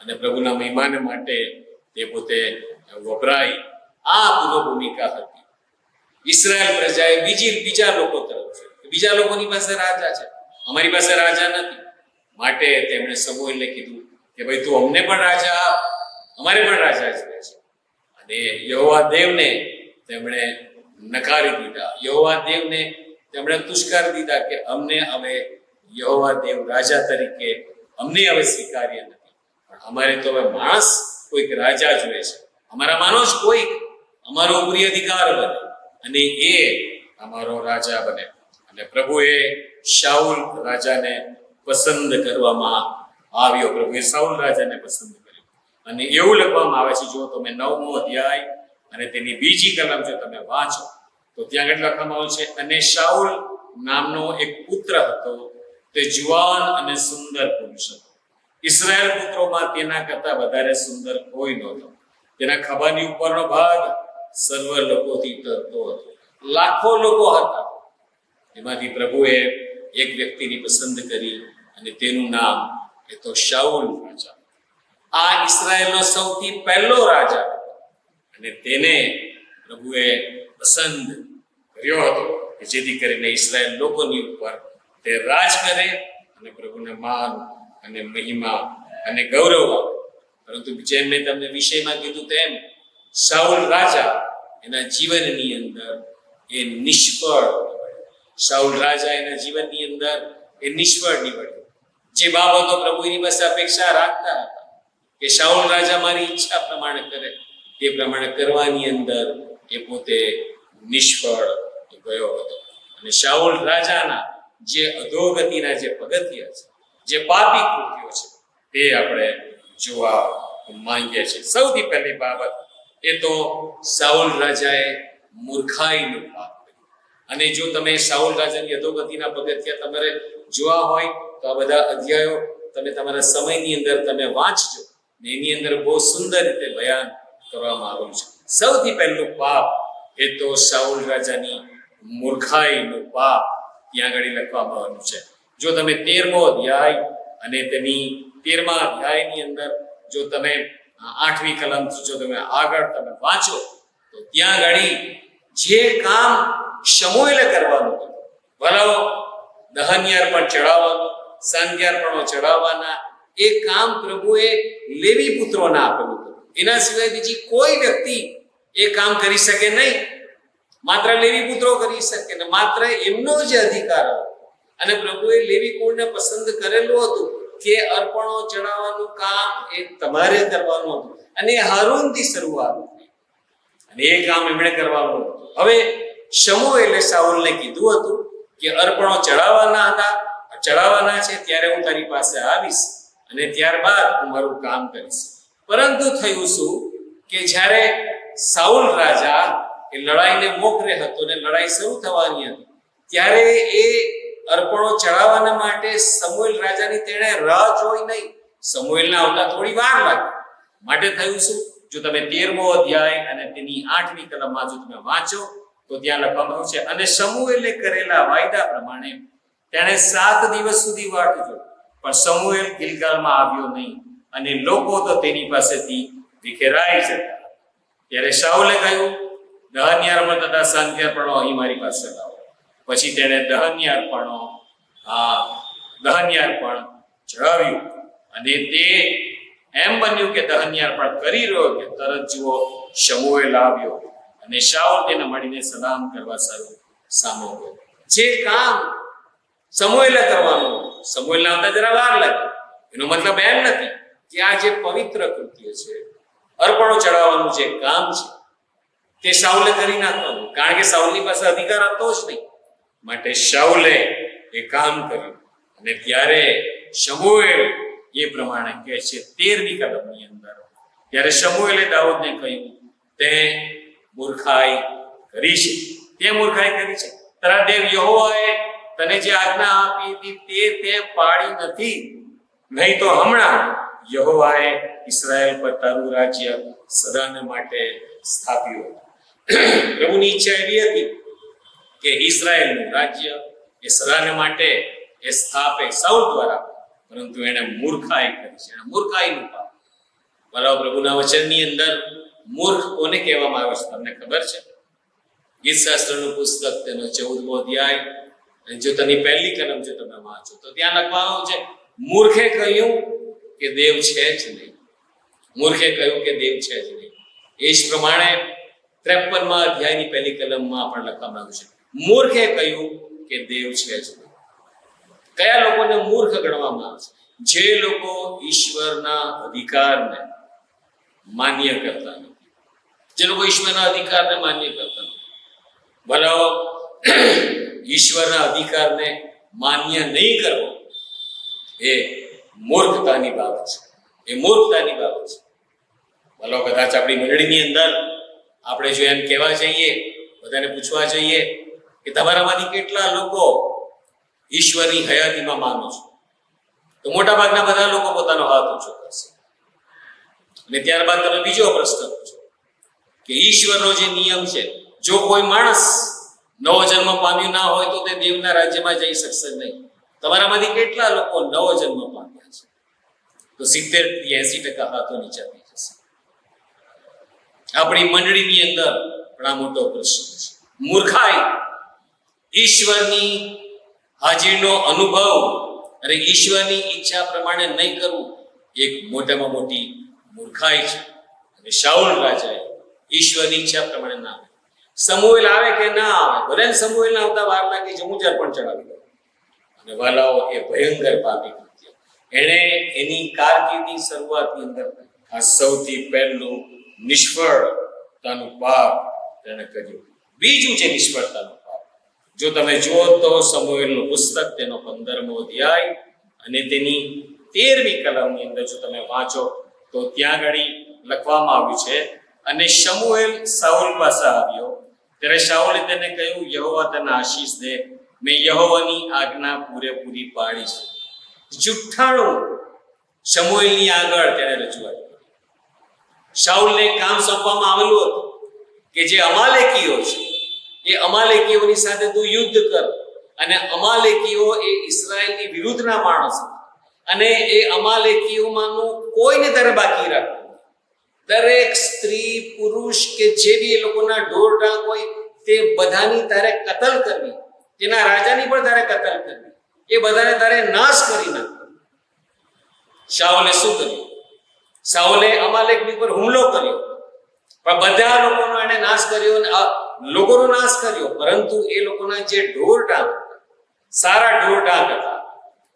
અને પ્રભુના મહિમાન માટે તે પોતે વપરાય. આ પૂર્વ ભૂમિકા હતી. ઇસ્રાયેલ પ્રજાએ બીજા લોકો તરફ છે, બીજા લોકોની પાસે રાજા છે, અમારી પાસે રાજા નથી, માટે તેમણે સમૂએલને કીધું કે ભાઈ તું અમને પણ રાજા આપ, અમારે પણ રાજા જોઈએ છે. અને યહોવા દેવને તેમણે નકારી દીધા, યહોવા દેવને તેમણે તુષ્કારી દીધા કે અમને હવે યહોવા દેવ રાજા તરીકે અમને હવે સ્વીકાર્ય નથી, પણ અમારે તો હવે માણસ કોઈક રાજા જોઈએ છે, અમારામાંનો જ કોઈક અમારો ઉપરી અધિકાર બને અને એ અમારો રાજા બને. અને પ્રભુએ શાઉલ રાજાને પસંદ કરવામાં આવ્યો, પ્રભુએ શાઉલ રાજાને પસંદ કર્યો. અને એવું લખવામાં આવે છે, જો તમે 9મો અધ્યાય અને તેની બીજી કલમ જો તમે વાંચો તો ત્યાં આગળ લખવામાં આવ્યું છે, અને શાઉલ નામનો એક પુત્ર હતો, તે જુવાન અને સુંદર પુરુષ હતો. ઇસ્રાયેલ પુત્રોમાં તેના કરતા વધારે સુંદર કોઈ નહોતો. તેના ખભાની ઉપરનો ભાગ સર્વ લોકોથી તરતો હતો. લાખો લોકો હતા, એમાંથી પ્રભુએ એક વ્યક્તિની પસંદ કરી અને તેનું નામ એ તો શાઉલ રાજા. આ ઇસ્રાયેલનો સૌથી પહેલો રાજા અને તેને પ્રભુએ પસંદ કર્યો હતો કે જેથી કરીને ઇસ્રાયેલ લોકોની ઉપર તે રાજ કરે અને પ્રભુને માન અને મહિમા અને ગૌરવ આપે. પરંતુ જેમ મેં તમને વિષયમાં કીધું તેમ શાઉલ રાજા એના જીવનની અંદર એ નિષ્ફળ નીવડ્યો. શાઉલ રાજા એના જીવનની અંદર એ નિષ્ફળ નીવડ્યો. જે બાબતો પ્રભુ એની પાસે અપેક્ષા રાખતા હતા કે શાઉલ રાજા મારી ઈચ્છા પ્રમાણે કરે, તે પ્રમાણે કરવાની અંદર એ પોતે નિષ્ફળ ગયો હતો. અને શાઉલ રાજાના જે અધોગતિના જે પગથિયા છે, જે પાપી કૃત્યો છે, તે આપણે જોવા માંગીએ છીએ. સૌથી પહેલી બાબત એ તો શાઉલ રાજાએ મૂર્ખાઈનું પાપ કર્યું. અને જો તમે શાઉલ રાજાની અધોગતિના પગથિયા તમારે જોવા હોય તો આ બધા અધ્યાયો તમે તમારા સમયની અંદર તમે વાંચજો, ને એની અંદર બહુ સુંદર રીતે બયાન કરવામાં આવેલું છે. સૌથી પહેલું પાપ એ તો શાઉલ રાજાની મૂર્ખાઈનું પાપ ત્યાં આગળ લખવામાં આવેલું છે. જો તમે 13મો અધ્યાય અને તેની 13મા અધ્યાયની અંદર જો તમે 8મી કલમ જો તમે આગળ તમે વાંચો તો ત્યાં આગળ જે કામ શમૂએલે કરવાનું હતું, ભલો દહનયાર્પણ ચડાવવાનું, સાંધ્યાર્પણો ચડાવવાના, એ કામ પ્રભુએ લેવી પુત્રોને આપેલું હતું. એના સિવાય બીજી કોઈ વ્યક્તિ એ કામ કરી શકે નહીં, માત્ર લેવી પુત્રો કરી શકે ને માત્ર એમનો જ અધિકાર હતો. અને પ્રભુએ લેવી કુળને પસંદ કરેલું હતું કે અર્પણો ચડાવવાનું કામ એ તમારે કરવાનું હતું અને હારૂનથી શરૂઆત થઈ અને એ કામ એમણે કરવાનું હતું. હવે શમૂએલે શાઉલને કીધું હતું કે અર્પણો ચડાવવાના છે, ત્યારે હું તારી પાસે આવીશ અને ત્યારબાદ હું મારું કામ કરીશ. પરંતુ થયું શું કે જ્યારે શાઉલ રાજા એ લડાઈને મોખરે હતો ને લડાઈ શરૂ થવાની હતી, ત્યારે એ અર્પણો ચડાવવાના માટે સમૂએલ રાજાની તેણે રાહ જોઈ નહીં. સમૂએલના આવતા થોડી વાર લાગી. માટે થયું શું, જો તમે 13મો અધ્યાય અને તેની 8મી કલમમાં જો તમે વાંચો તો ત્યાં લખવામાં આવ્યું છે, અને સમૂએલે કરેલા વાયદા પ્રમાણે તેણે 7 દિવસ સુધી વાટ જોઈ, પણ સમૂએલ ગિલગાલમાં આવ્યો નહીં અને લોકો તો તેની પાસેથી વિખેરાઈ જતા. ત્યારે શાઉલે કહ્યું, દહનયાર્પણ તથા સાંધ્યાર્પણો અહીં મારી પાસે લાવો. પછી તેણે દહનયાર્પણ ચડાવ્યું અને તે એમ બન્યું કે દહનયાર્પણ કરી રહ્યો કે તરત જુઓ શમૂએલ આવ્યો અને શાઉલ તેને મળીને સલામ કરવા સામો ગયો. જે કામ સમૂએલે કરવાનું, સમૂએલને આવતા જરા વાર લાગી. એનો મતલબ એમ નથી કે આ જે પવિત્ર કૃત્ય છે, અર્પણો ચડાવવાનું જે કામ છે, તે શાઉલે કરી નાખવાનું, કારણ કે શાઉલની પાસે અધિકાર હતો જ નહીં. માટે શાઉલે એ કામ કર્યું અને ત્યારે શમૂએલ એ પ્રમાણે કહે છે 13મી કલમની અંદર, ત્યારે શમૂએલે દાઉદને કહ્યું, તે મૂર્ખાઈ કરી છે, તે મૂર્ખાઈ કરી છે. તારા દેવ યહોવાએ તને જે આજ્ઞા આપી હતી તે પાળી નથી. નહીં તો હમણાં યહોવાએ ઇસ્રાએલ પર તારું રાજ્ય સદાને માટે સ્થાપ્યું. પ્રભુની ઈચ્છા એવી હતી કે ઇસ્રાએલનું રાજ્ય એ સદાને માટે એ સ્થાપે સાઉલ દ્વારા, પરંતુ એને મૂર્ખાઈ કરી છે, એને મૂર્ખાઈનું પાપ. ભલા પ્રભુના વચનની અંદર મૂર્ખ કોને કહેવામાં આવે છે તમને ખબર છે? ગીત શાસ્ત્રનું પુસ્તક તેનો 14મો અધ્યાય અને જો તેની પહેલી કલમ જો તમે વાંચો તો ત્યાં લખવાનું છે, મૂર્ખે કહ્યું કે દેવ છે જ નહીં. મૂર્ખે કહ્યું કે દેવ છે જ નહીં. એ જ પ્રમાણે 53મા અધ્યાયની પહેલી કલમમાં પણ લખવામાં આવ્યું છે, મૂર્ખે કહ્યું કે દેવ છે જ નહીં. કયા લોકોને મૂર્ખ ગણવામાં આવે છે? જે લોકો ઈશ્વરના અધિકારને માન્ય કરતા નથી. જે લોકો ઈશ્વરના અધિકારને માન્ય કરતા નથી. ભલાઓ ઈશ્વરના અધિકારને માન્ય નહીં કરવો એ મૂર્ખતાની બાબત છે. એ મૂર્ખતાની બાબત છે. ભલો કદાચ આપણી મંડળીની અંદર આપણે જો એમ કહેવા જઈએ, બધાને પૂછવા જઈએ કે તમારામાંથી કેટલા લોકો ઈશ્વરની હયાતીમાં માનો છો, તો મોટા ભાગના બધા લોકો પોતાનો હાથ ઊંચો કરશે. અને ત્યારબાદ તમે બીજો પ્રશ્ન પૂછો કે ઈશ્વરનો જે નિયમ છે, જો કોઈ માણસ નવો જન્મ પામ્યું ના હોય તો તે દેવના રાજ્યમાં જઈ શકશે નહીં. તમારામાંથી કેટલા લોકો નવો જન્મ પામ્યા છે? તો 70 થી 80% હાથો નીચે થઈ જશે. આપણી મંડળીની અંદર ઘણા મોટો પ્રશ્ન છે મૂર્ખાઈ. ઈશ્વરની હાજરીનો અનુભવ અને ઈશ્વરની ઈચ્છા પ્રમાણે નહીં કરવું એક મોટામાં મોટી મૂર્ખાઈ છે. અને શાઉલ રાજાએ ઈશ્વરની ઈચ્છા પ્રમાણે ના આવે. સમુએલ આવે કે ના આવે, ભલે સમુએલ ના આવતા વાર લાગી, જમુજાર પણ ચડાવી દો. અને વાલાઓ, એ ભયંકર પાપી કૃત્ય એણે એની કારકિર્દી શરૂઆતની અંદર આ સૌથી પહેલું નિષ્ફળતાનું પાપ તેણે કર્યું. બીજું છે નિષ્ફળતાનું પાપ. જો તમે જુઓ તો સમુએલનું પુસ્તક તેનો 15મો અધ્યાય અને તેની 13મી કલમની અંદર જો તમે વાંચો તો ત્યાં આગળ લખવામાં આવ્યું છે, અને શમુએલ સાઉલ પાસે આવ્યો ત્યારે શાઉલે તેને કહ્યું, યહોવા તને આશીષ દે, મેં યહોવાની આજ્ઞા પૂરેપૂરી પાળી છે. જુઠ્ઠાણું શમુએલની આગળ તેને રજૂઆત કરી. શાઉલને કામ સોંપવામાં આવેલું હતું કે જે અમાલેકીઓ છે એ અમાલેકીઓની સાથે તું યુદ્ધ કર, અને અમાલેકીઓ એ ઇસ્રાયેલની વિરુદ્ધના માણસ, અને એ અમાલેકીઓમાંનું કોઈને તારે બાકી રાખવું. દરેક સ્ત્રી પુરુષ કે જે બી એ લોકોના ઢોર ઢાંક હોય તે બધાની તારે કતલ કરવી, તેના રાજાની પણ તારે કતલ કરવી, એ બધાને તારે નાશ કરી નાખવો. શાઉલે શું કર્યું? શાઉલે અમાલેકની પર હુમલો કર્યો, પણ બધા લોકોનો એને નાશ કર્યો, લોકોનો નાશ કર્યો, પરંતુ એ લોકોના જે ઢોર ઢાંક, સારા ઢોર ઢાંક હતા,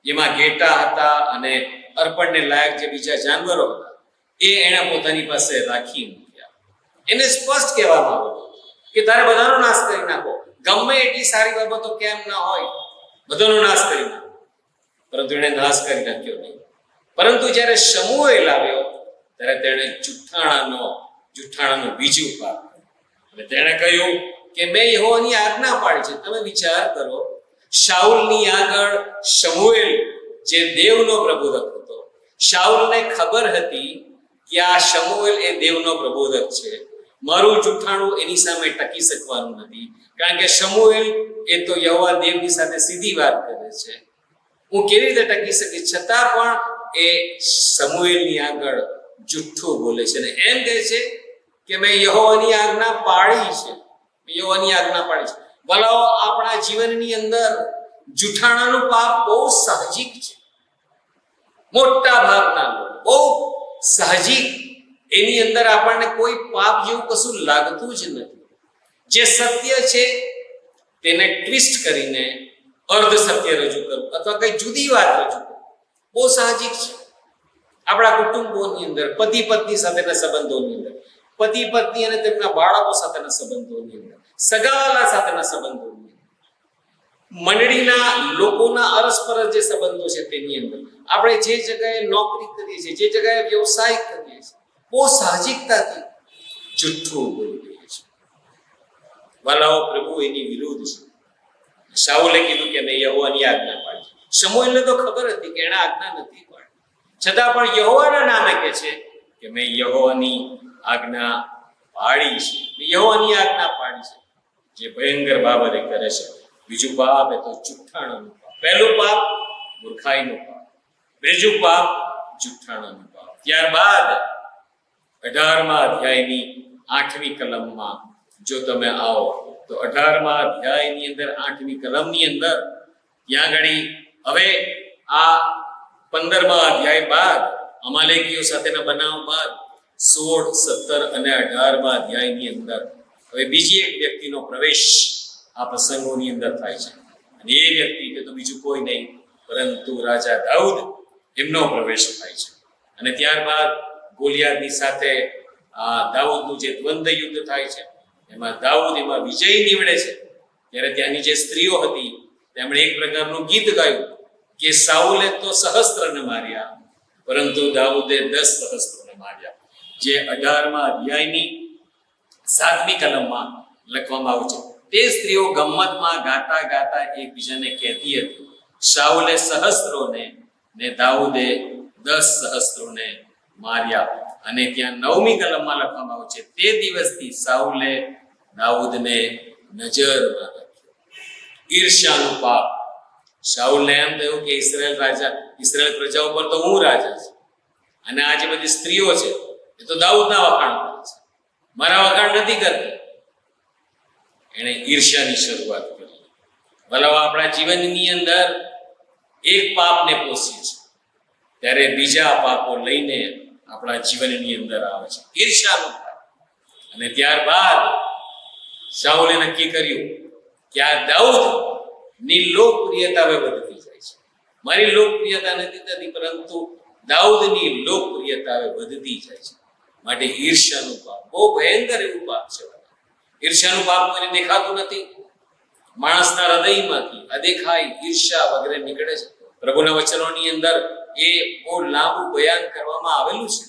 જેમાં ઘેટા હતા અને અર્પણને લાયક જે બીજા જાનવરો હતા, એ એણે પોતાની પાસે રાખી મૂક્યા. એને સ્પષ્ટ કહેવામાં આવ્યું કે તારે બધાનો નાશ કરી નાખો, ગમે એટલી સારી બાબતો કેમ ના હોય, બધાનો નાશ કરી નાખો. પરંતુ એણે નાશ કરી નાખ્યો નહીં. પરંતુ જ્યારે શમુએલ આવ્યો ત્યારે તેણે જુઠ્ઠાણાનું બીજું પાપ, અને તેણે કહ્યું કે મેં યહોવાની આજ્ઞા પાડી છે. તમે વિચાર કરો, શાઉલની આગળ શમુએલ જે દેવનો પ્રબોધક હતો, શાઉલને ખબર હતી કે આ શમુએલ એ દેવનો પ્રબોધક છે, મારું જુઠ્ઠાણું એની સામે ટકી શકવાનું નથી, કારણ કે શમુએલ એ તો યહોવા દેવની સાથે સીધી વાત કરે છે, હું કેવી રીતે ટકી શકીશ? છતાં પણ એ શમુએલની આગળ જુઠ્ઠું બોલે છે અને એમ કહે છે કે મેં યહોવાની આજ્ઞા પાળી છે, યહોવાની આજ્ઞા પાળી છે. ભલાઓ, આપણા જીવનની અંદર જુઠ્ઠાણાનું પાપ બહુ સાહજિક છે. મોટા ભાગના લોકો બહુ સાહજિક, એની અંદર આપણને કોઈ પાપ જેવું કશું લાગતું જ નથી. જે સત્ય છે તેને ટ્વિસ્ટ કરીને અર્ધ સત્ય રજૂ કરવું અથવા કઈ જુદી વાત રજૂ કરવું બહુ સાહજિક છે. આપણા કુટુંબોની અંદર, પતિ પત્ની સાથેના સંબંધોની અંદર, પતિ પત્ની અને તેમના બાળકો સાથેના સંબંધોની અંદર, સગાવાલા સાથેના સંબંધોની અંદર, મંડળીના લોકોના અરસપરસ જે સંબંધો છે તેની અંદર, આપણે જે જગ્યાએ નોકરી કરીએ છીએ, જે જગ્યાએ વ્યવસાય કરીએ છીએ, બહુ સાહજિકતાથી જુઠ્ઠું બોલી રહીએ છીએ. વાલાઓ, પ્રભુ એની વિરુદ્ધ છે. શાઉલે કીધું કે મેં યહોવાની આજ્ઞા પાડી. શમુએલને તો ખબર હતી કે એણે આજ્ઞા નથી પાડી, છતાં પણ યહોવાના નામે કહે છે કે મેં યહોવાની આજ્ઞા પાડી છે, મેં યહોવાની આજ્ઞા પાડી છે. જે ભયંકર બાબત એ કરે છે. બીજું પાપ એ તો જુઠ્ઠાણાનું પાપ. પહેલું પાપ મૂર્ખાઈનું પાપ, બીજું પાપ જુઠ્ઠાણાનું પાપ. ત્યારબાદ 18મા અધ્યાયની 8મી કલમમાં જો તમે આવો તો 18મા અધ્યાયની અંદર 8મી કલમની અંદર ત્યાં ઘણી હવે આ 15મા અધ્યાય બાદ અમાલેકીઓ સાથેના બનાવ બાદ 16, 17 અને 18મા અધ્યાયની અંદર હવે બીજી એક વ્યક્તિનો પ્રવેશ આ પ્રસંગોની અંદર થાય છે. અને એ વ્યક્તિ કે તો બીજું કોઈ નહીં પરંતુ રાજા દાઉદ, એમનો પ્રવેશ થાય છે. અને ત્યારબાદ ગોલિયાદની સાથે દાઉદનું જે દ્વંદ્વ યુદ્ધ થાય છે, એમાં દાઉદ એમાં વિજય નીવડે છે. ત્યારે ત્યાંની જે સ્ત્રીઓ હતી તેમણે એક પ્રકારનું ગીત ગાયું કે સાઉલે તો સહસ્ત્રને માર્યા પરંતુ દાઉદે 10 સહસ્ત્રને માર્યા. જે 18મા અધ્યાયની 7મી કલમમાં લખવામાં આવ્યું છે. તે સ્ત્રીઓ ગમ્મતમાં ગાતા ગાતા એકબીજાને કહેતી હતી, શાઉલે સહસ્ત્રોને ને દાઉદે 10 સહસ્ત્રોને માર્યા. અને ત્યાં 9મી કલમમાં લખવામાં આવ્યું છે, તે દિવસથી સાઉલે દાઉદને નજરમાં રાખ્યો. ઈર્ષ્યાનું પાપ. શાઉલને એમ થયું કે ઇસ્રાયેલ પ્રજા ઉપર તો હું રાજા છું અને આ જે બધી સ્ત્રીઓ છે એ તો દાઉદના વખાણ કરે છે, મારા વખાણ નથી કરતી. એણે ઈર્ષ્યાની શરૂઆત કરી. ભલા આપણા જીવનની અંદર એક પાપને પોષીએ છીએ ત્યારે બીજા પાપો લઈને આપણા જીવનની અંદર આવે છે, ઈર્ષ્યાનું પાપ. અને ત્યારબાદ શાઉલે નક્કી કર્યું કે આ દાઉદ ની લોકપ્રિયતા હવે વધતી જાય છે. મારી લોકપ્રિયતા નથી થતી પરંતુ દાઉદની લોકપ્રિયતા હવે વધતી જાય છે. માટે ઈર્ષ્યાનું પાપ બહુ ભયંકર એવું પાપ છે. ઈર્ષ્યાનું પાપ કોઈને દેખાતું નથી. માણસના હૃદયમાંથી અદેખાઈ ઈર્ષ્યા વગેરે નીકળે છે. પ્રભુના વચનોની અંદર એ બહુ લાંબુ બયાન કરવામાં આવેલું છે.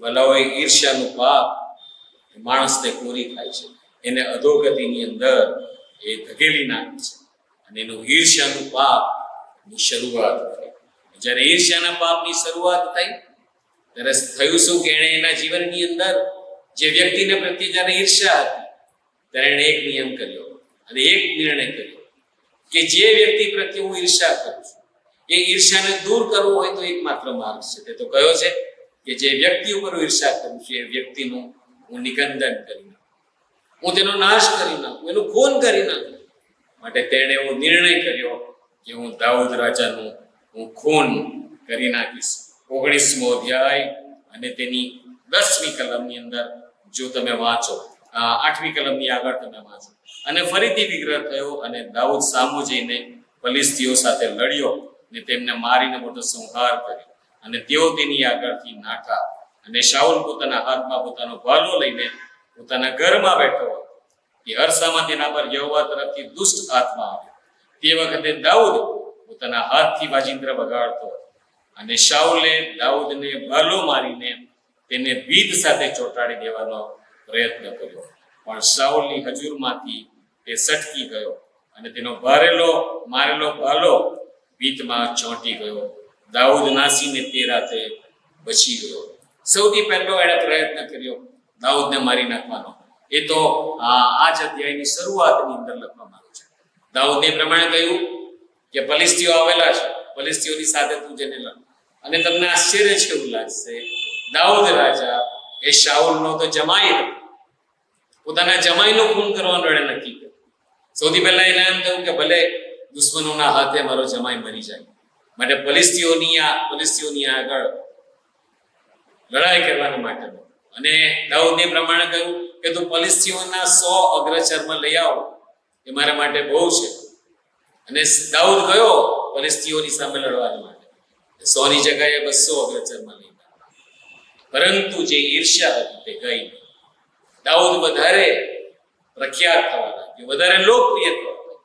ભલાઓએ ઈર્ષ્યાનું પાપ માણસને કોરી ખાય છે, એને અધોગતિની અંદર એ ધકેલી નાખે છે. અને એનું ઈર્ષ્યાનું પાપની શરૂઆત થઈ. જ્યારે ઈર્ષ્યાના પાપની શરૂઆત થઈ ત્યારે થયું શું કે એણે એના જીવનની અંદર જે વ્યક્તિને પ્રત્યે જ્યારે ઈર્ષ્યા હતી ત્યારે એણે એક નિયમ કર્યો અને એક નિર્ણય કર્યો કે જે વ્યક્તિ પ્રત્યે હું ઈર્ષ્યા કરું છું એ ઈર્ષ્યાને દૂર કરવું હોય તો એકમાત્ર માર્ગ છે. તે તો કયો છે કે જે વ્યક્તિ ઉપર હું ઈર્ષ્યા કરું છું એ વ્યક્તિનું હું નિકંદન કરી નાખું, હું તેનો નાશ કરી નાખું, એનું ખૂન કરી નાખું. માટે તેણે એવો નિર્ણય કર્યો કે હું દાઉદ રાજાનું હું ખૂન કરી નાખીશ. 19મો અધ્યાય અને તેની 10મી કલમની અંદર જો તમે વાંચો, 8મી કલમની આગળ તમે વાંચો. અને ફરીથી વિગ્રહ થયો અને દાઉદ સામો જઈને ફલિસ્તીઓ સાથે લડ્યો ને તેમને મારીને મોટો સંહાર કર્યો અને તેઓ તેની આગળથી નાઠા. અને શાઉલ પોતાના હાથમાં પોતાનો ભાલો લઈને પોતાના ઘરમાં બેઠો હતો. એ અરસામાં તેના પર યહોવા તરફથી દુષ્ટ આત્મા આવ્યો. તે વખતે દાઉદ પોતાના હાથથી વાજિંત્ર વગાડતો અને શાઉલે દાઉદને ભાલો મારીને તેને ભીત સાથે ચોંટાડી દેવાનો પ્રયત્ન કર્યો, પણ શાઉલની હજુરમાંથી તે સટકી ગયો અને તેનો મારેલો ભાલો ભીતમાં ચોંટી ગયો. દાઉદ નાસીને તે રાતે બચી ગયો. સૌથી પહેલો એણે પ્રયત્ન કર્યો દાઉદને મારી નાખવાનો. એ તો આ જ અધ્યાયની શરૂઆતની અંદર લખવામાં આવ્યું છે. દાઉદે પ્રમાણે કહ્યું કે ફલિસ્તીઓ આવેલા છે, ફલિસ્તીઓની સાથે તું જઈને લડ. અને તમને આશ્ચર્ય છે એવું લાગશે, દાઉદ રાજા એ શાઉલનો તો જમાઈ હતો. પોતાના જમાઈનું ખૂન કરવાનું એણે નક્કી કર્યું. સૌથી પહેલા એને એમ થયું કે ભલે દુશ્મનોના હાથે મારો જમાઈ મરી જાય, માટે ફલિસ્તીઓની આગળ લડાઈ કરવાના માટે. અને દાઉદે પ્રમાણે કહ્યું કે તું ફલિસ્તીઓના 100 અગ્રચર્મ લઈ આવો, એ મારા માટે બહુ છે. અને દાઉદ ગયો ફલિસ્તીઓની સામે લડવા માટે. 100 ની જગ્યાએ 200 અગ્રચર્મ લઈ આવ્યા. પરંતુ જે ઈર્ષ્યા હતી તે ગઈ. દાઉદ વધારે પ્રખ્યાત થવા લાગ્યો, વધારે લોકપ્રિય થવા લાગ્યો.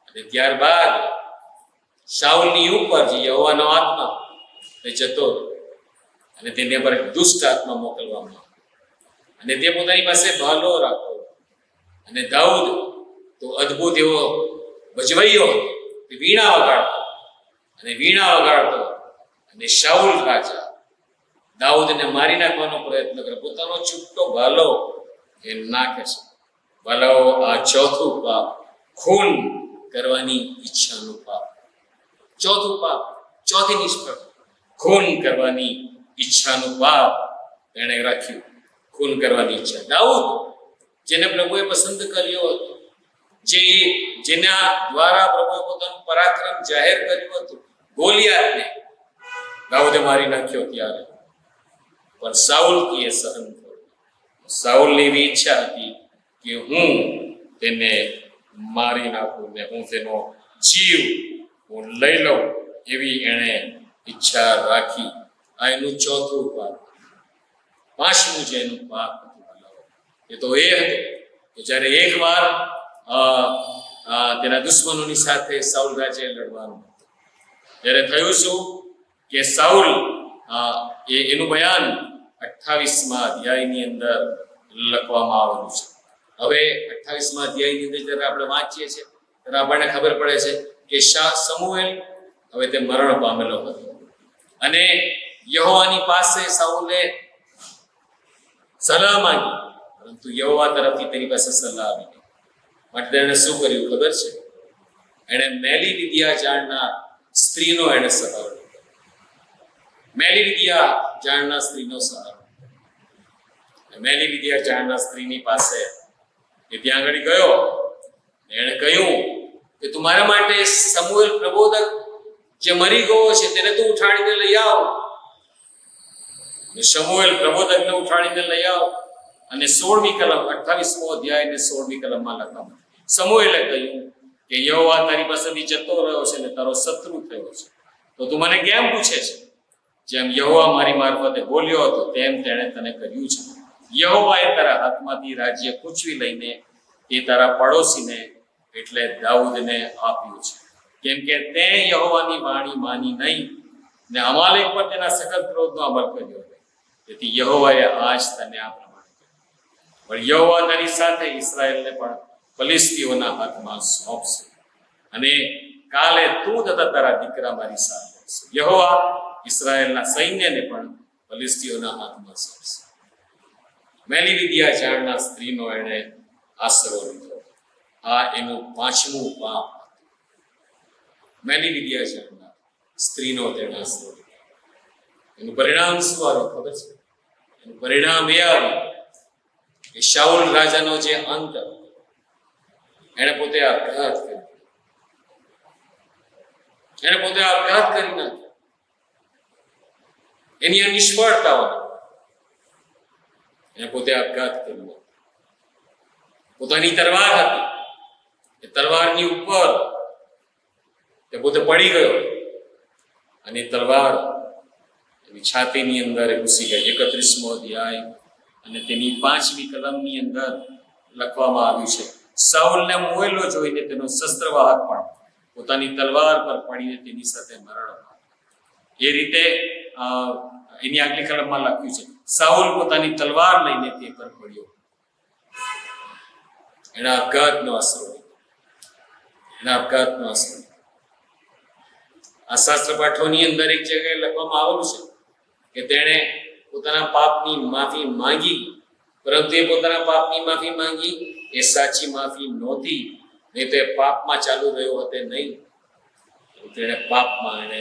અને ત્યારબાદ શાઉલની ઉપર જે યહોવાનો આત્મા તે જતો અને તેને પર દુષ્ટ આત્મા મોકલવામાં આવ્યો અને તે પોતાની પાસે ભાલો રાખો. અને દાઉદ તો અદ્ભુત એવો ભજવૈયો હતો. તે વીણા વગાડતો અને શાઉલ રાજા દાઉદને મારી નાખવાનો પ્રયત્ન કરે, પોતાનો છૂટો ભાલો એ નાખે છે. ભાલાઓ આ ચોથું પાપ, ખૂન કરવાની ઈચ્છાનું પાપ. ચોથું પાપ, ચોથી નિષ્ફળતા, ખૂન કરવાની ઈચ્છાનું પાપ એણે રાખ્યું. ખૂન કરવાની ઈચ્છા. દાઉદ જેને પ્રભુએ પસંદ કર્યો હતો, જેના દ્વારા પ્રભુએ પોતાનું પરાક્રમ જાહેર કર્યું હતું, ગોલિયાતને દાઉદે મારી નાખ્યો ત્યારે પણ સાઉલથી એ સહન કર્યું. સાઉલની એવી ઈચ્છા હતી કે હું તેને મારી નાખું ને હું તેનો જીવ હું લઈ લઉં, એવી એણે ઈચ્છા રાખી. આ એનું ચોથું પાપ. પાંચમું જે એનું પાપ હતું એ તો એ હતું કે જ્યારે એકવાર તેના દુશ્મનોની સાથે સાઉલ રાજાએ લડવાનું હતું. ત્યારે થયું શું કે સાઉલ એનું બયાન 28મા અધ્યાયની અંદર લખવામાં આવેલું છે. હવે 28મા અધ્યાયની અંદર જ્યારે આપણે વાંચીએ છીએ ત્યારે આપણને ખબર પડે છે કે સમુએલ હવે તે મરણ પામેલો હતો અને યહોવાની પાસે સાઉલે સલાહ માંગી, પરંતુ યહોવા તરફથી તેની પાસે સલાહ આવી નહીં. માટે તેણે શું કર્યું ખબર છે? એણે મેલી વિદ્યા જાણનાર સ્ત્રીનો એણે સહારો લીધો. મેલી વિદ્યા જાણનાર સ્ત્રીનો સહારો. મેલી વિદ્યા જાણનાર સ્ત્રીની પાસે એ ત્યાં આગળ ગયો. એણે કહ્યું કે તું મારા માટે સમુએલ પ્રબોધક જે મરી ગયો છે તેને તું ઉઠાડીને લઈ આવ. સમુએલ પ્રબોધકને ઉઠાડીને લઈ આવ. અને 16મી કલમ 28મો અધ્યાય ને 16મી કલમમાં લખવામાં સમુએલે કહ્યું કે યહોવા તારી પાસેથી જતો રહ્યો છે ને તારો શત્રુ થયો છે, તો તું મને કેમ પૂછે છે? જેમ યહોવા મારી મારફતે બોલ્યો હતો તેમ તેણે તને કર્યું છે. યહોવાએ તારા હાથમાંથી રાજ્ય કૂંચવી લઈને એ તારા પડોશીને એટલે દાઉદને આપ્યું છે, કેમ કે તે યહોવાની વાણી માની નહીં ને અમાલેક પર તેના સખત ક્રોધનો અમલ કર્યો. તેથી યહોવાએ આજ તને આ પ્રમાણે કર્યું. પણ યહોવા તારી સાથે ઇસ્રાયેલને પણ ફલિસ્તીઓના હાથમાં સોંપશે અને કાલે તું તથા તારા દીકરા મારી સાથે હશે. યહોવા ઇસ્રાયેલના સૈન્યને પણ ફલિસ્તીઓના હાથમાં સોંપશે. મેલી વિદ્યા જાણનાર સ્ત્રીનો એણે આશરો લીધો. આ એનું પાંચમું પાપ. મેલી વિદ્યા જાણનાર સ્ત્રીનો તેણે આશરો લીધો. એનું પરિણામ શું આવ્યું ખબર છે? એનું પરિણામ એ આવ્યું કે શાઉલ રાજાનો જે અંત એણે પોતે આપઘાત કર્યો. એણે પોતે આપઘાત કરી નાખ્યો. એની આ નિષ્ફળતાઓ એને પોતે આપઘાત કર્યો. પોતાની તલવાર હતી, એ તલવારની ઉપર તે પોતે પડી ગયો અને તલવાર એની છાતીની અંદર ઘૂસી ગઈ. 31મો અધ્યાય અને તેની 5મી કલમની અંદર લખવામાં આવ્યું છે, સાઉલને મોયેલો જોઈને તેનો શસ્ત્રવાહક પણ પોતાની તલવાર પર પડીને તેની સાથે મરણ પામ્યો. એ રીતે એની આગલી કલમમાં લખ્યું છે, સાઉલ પોતાની તલવાર લઈને તે પર પડ્યો. એના આપઘાતનો આશરો લીધો. એના આપઘાતનો આશરો લીધો. આ શાસ્ત્ર પાઠોની અંદર એક જગ્યાએ લખવામાં આવેલું છે કે તેણે પોતાના પાપની માફી માંગી, પરંતુ એ પોતાના પાપની માફી માંગી એ સાચી માફી નહોતી. નહીં તો એ પાપમાં ચાલુ રહ્યો હતો નહીં. તેણે પાપમાં એને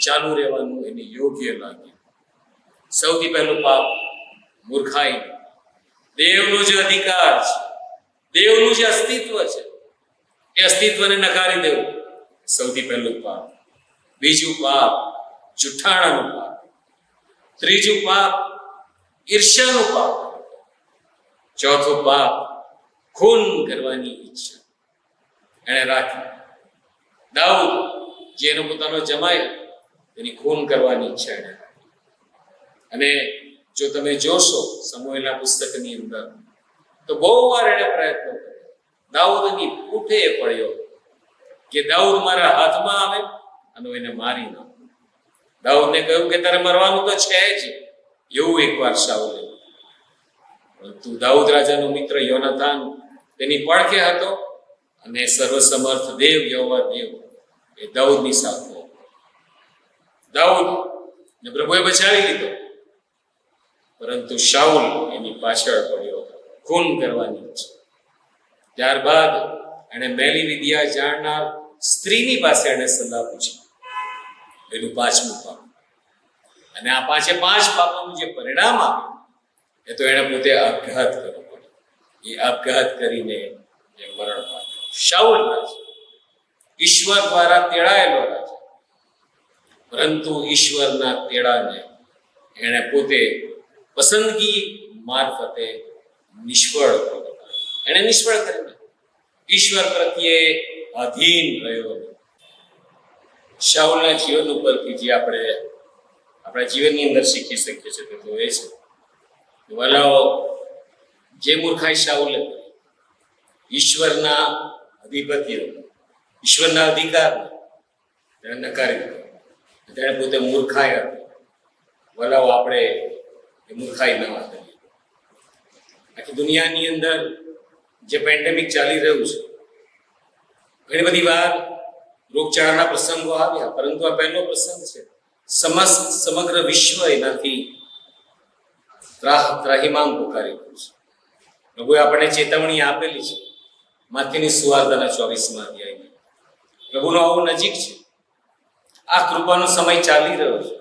ચાલુ રહેવાનું એને યોગ્ય લાગ્યું. સૌથી પહેલું પાપ મૂર્ખાઈ. દેવનો જે અધિકાર છે, દેવનું જે અસ્તિત્વ છે, એ અસ્તિત્વને નકારી દેવું સૌથી પહેલું પાપ. બીજું પાપ જુઠ્ઠાણાનું પાપ. ત્રીજું પાપ ઈર્ષ્યાનું પાપ. ચોથું પાપ ખૂન કરવાની ઈચ્છા એણે રાખી. દાઉદ જેનો પોતાનો જમાઈ તેની ખૂન કરવાની ઈચ્છા એણે રાખી. અને જો તમે જોશો સમુએલના પુસ્તકની અંદર તો બહુ વાર એણે પ્રયત્નો કર્યો. દાઉદની પૂઠે પડ્યો કે દાઉદ મારા હાથમાં આવે અને એને મારી નાખું. દાઉદને કહ્યું કે તારે મરવાનું તો છે જ, એવું એકવાર શાઉલે. પરંતુ દાઉદ રાજાનો મિત્ર યોનાથાન તેની પડખે હતો અને સર્વસમર્થ દેવ યહોવા દેવ એ દાઉદની સાથે. દાઉદ ને પ્રભુએ બચાવી લીધો. પરંતુ શાઉલ એની પાછળ પડ્યો, ખૂન કરવાની ઈચ્છા. ત્યારબાદ એણે મેલી વિદ્યા જાણનાર સ્ત્રીની પાસે એણે સલાહ પૂછી, એનું 5મું પાપ. અને આ 5 પાપોનું જે પરિણામ આવ્યું એ તો એણે પોતે આપઘાત કરવો પડ્યો. એ આપઘાત કરીને એ મરણ પામ્યો. શાઉલ રાજા, ઈશ્વર દ્વારા તેડાયેલો રાજા, પરંતુ ઈશ્વરના તેડાને એણે પોતે પસંદગી મારફતે નિષ્ફળ કર્યો. એણે નિષ્ફળ કરીને ઈશ્વર પ્રત્યે આધીન રહ્યો. શાઉલના જીવન ઉપરથી જે આપણે આપણા જીવનની અંદર શીખી શકીએ છીએ તે તો એ છે કે વલાઓ, જે મૂર્ખાઈ શાઉલે કરી, ઈશ્વરના અધિપત્ય, ઈશ્વરના અધિકારને તેણે નકારી દીધો. તેણે પોતે મૂર્ખાઈ હતી. વલાઓ, આપણે એ મૂર્ખાઈ ન કરીએ. આખી દુનિયાની અંદર જે પેન્ડેમિક ચાલી રહ્યું છે, ઘણી બધી વાર રોગચાળાના પ્રસંગો આવ્યા, પરંતુ આ પહેલો પ્રસંગ છે. સમગ્ર વિશ્વ એનાથી ત્રાહિમામ પુકારી રહ્યું છે. પ્રભુએ આપણને ચેતવણી આપેલી છે માથેની સુવાર્તાના 24મા અધ્યાયમાં. પ્રભુનો આવું નજીક છે. આ કૃપાનો સમય ચાલી રહ્યો છે.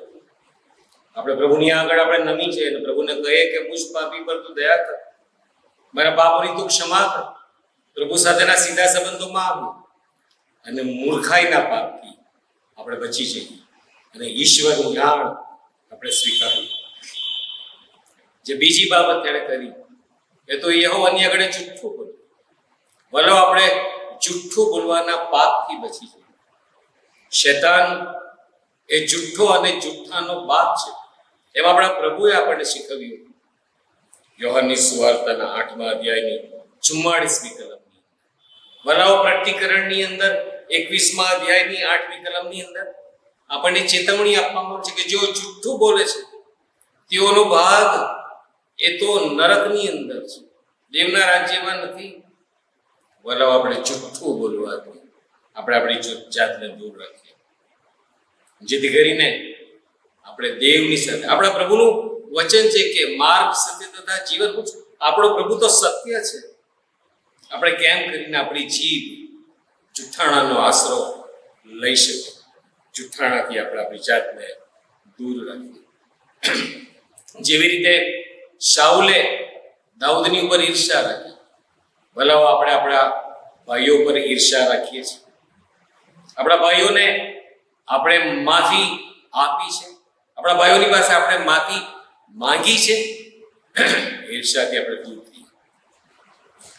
આપણે પ્રભુની આગળ આપણે નમી છે અને પ્રભુને કહીએ કે મુજ પાપી પર તું દયા કર, મારા પાપોની તું ક્ષમા કર. પ્રભુ સાથેના સીધા સંબંધોમાં આવ્યું અને મૂર્ખાઈના પાપથી આપણે બચી જઈએ અને ઈશ્વરનું જ્ઞાન આપણે સ્વીકારીએ. જે બીજી બાબત તેણે કરી એ તો યહોવાની આગળ જુઠ્ઠું બોલ્યું. ભલો આપણે જુઠ્ઠું બોલવાના પાપથી બચી જઈએ. શૈતાન એ જુઠ્ઠો અને જુઠ્ઠાનો બાપ છે એમ આપણા પ્રભુએ આપણને શીખવ્યું. યોહાનની સુવાર્તાના 8મા અધ્યાયની 44મી કલમની, વલાઓ પ્રકટીકરણની અંદર 21મા અધ્યાયની 8મી કલમની અંદર આપણને ચેતવણી આપવામાં આવે છે કે જો જુઠ્ઠું બોલે છે તેઓનો ભાગ એ તો નરકની અંદર છે, દેવના રાજ્યમાં નથી. વલાઓ, આપણે જુઠ્ઠું બોલવાથી આપણે આપણી જાતને દૂર રાખીએ, જેથી કરીને આપણે દેવની સાથે, આપણા પ્રભુનું વચન છે કે માર્ગ, સત્ય તથા જીવન. આપણો પ્રભુ તો સત્ય છે. આપણે કેમ કરીને આપણી જીભ જુઠ્ઠાણાનો આશરો લઈ શકીએ, જુઠ્ઠાણાથી આપણે આપણી જાતને દૂર રાખીએ. જેવી રીતે શાઉલે દાઉદની ઉપર ઈર્ષા રાખી, ભલાઓ આપણે આપણા ભાઈઓ ઉપર ઈર્ષા રાખીએ છીએ. આપણા ભાઈઓને આપણે માફી આપી છે, આપણા ભાઈઓની પાસે આપણે માફી માંગી છે. ઈર્ષાથી આપણે દૂર થઈએ.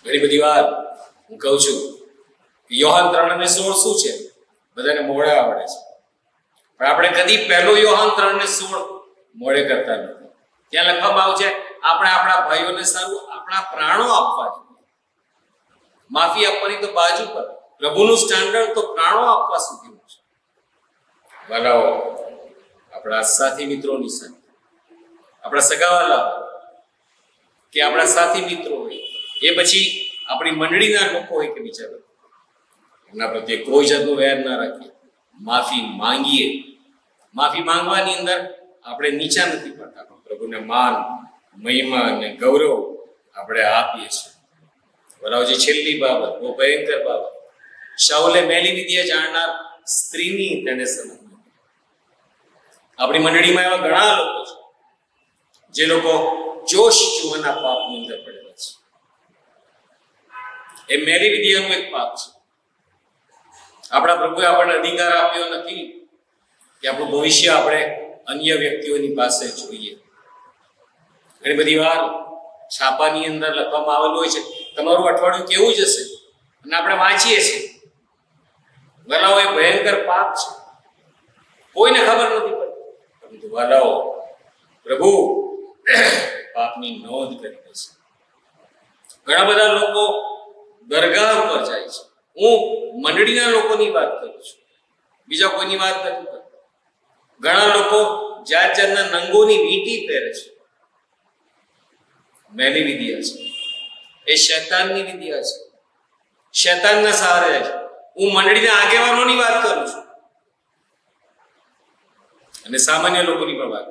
ઘણી બધી વાર હું કહું છું કે યોહાન 3:16 શું છે? બધાને મોડે આવડે છે, પણ આપણે કદી પહેલો યોહાન 3:16 મોડે કરતા નથી. ત્યાં લખવામાં આવ્યું છે આપણે આપણા ભાઈઓને સારું આપણા પ્રાણો આપવા જોઈએ. માફી આપવાની તો બાજુ પર, પ્રભુનું સ્ટાન્ડર્ડ તો પ્રાણો આપવા સુધીનું છે. વલાઓ, આપણા સાથી મિત્રોની સાથે, આપણા સગાવાલા કે આપણા સાથી મિત્રો હોય, એ પછી આપણી મંડળીના લોકો હોય કે બીજા લોકો, એમના પ્રત્યે કોઈ જાતનું વેર ના રાખીએ, માફી માંગીએ. માફી માંગવાની અંદર આપણે નીચા નથી પડતા, પ્રભુને માન, મહિમા અને ગૌરવ આપણે આપીએ છીએ. બરાબર. જે છેલ્લી બાબત, બહુ ભયંકર બાબત, શાઉલે મેલી વિદ્યા જાણનાર સ્ત્રીની તેને સલાહ. આપણી મંડળીમાં એવા ઘણા લોકો છે જે લોકો જોશ જુવાના પાપની અંદર પડેલા છે. એ મેલી વિદ્યાનું એક પાપ છે. આપણા પ્રભુએ આપણને અધિકાર આપ્યો નથી કે આપણું ભવિષ્ય આપણે અન્ય વ્યક્તિઓની પાસે જોઈએ. ઘણી બધી વાર છાપાની અંદર લખવામાં આવેલું હોય છે તમારું અઠવાડિયું કેવું જશે, અને આપણે વાંચીએ છીએ. વલાઓ, એ ભયંકર પાપ છે, કોઈને ખબર નથી પડતી. પરંતુ વલાઓ, પ્રભુ પાપની નોંધ કરી દે છે. ઘણા બધા લોકો દરગાહ ઉપર જાય છે. હું મંડળીના લોકોની વાત કરું છું, બીજા કોઈની વાત નથી કરતો. ઘણા લોકો જાત જાતના નંગોની વીંટી પહેરે છે. મેલી વિદ્યા છે, એ શૈતાનની વિદ્યા છે, શૈતાનના સહારે જાય છે. હું મંડળીના આગેવાનોની વાત કરું છું અને સામાન્ય લોકોની પણ વાત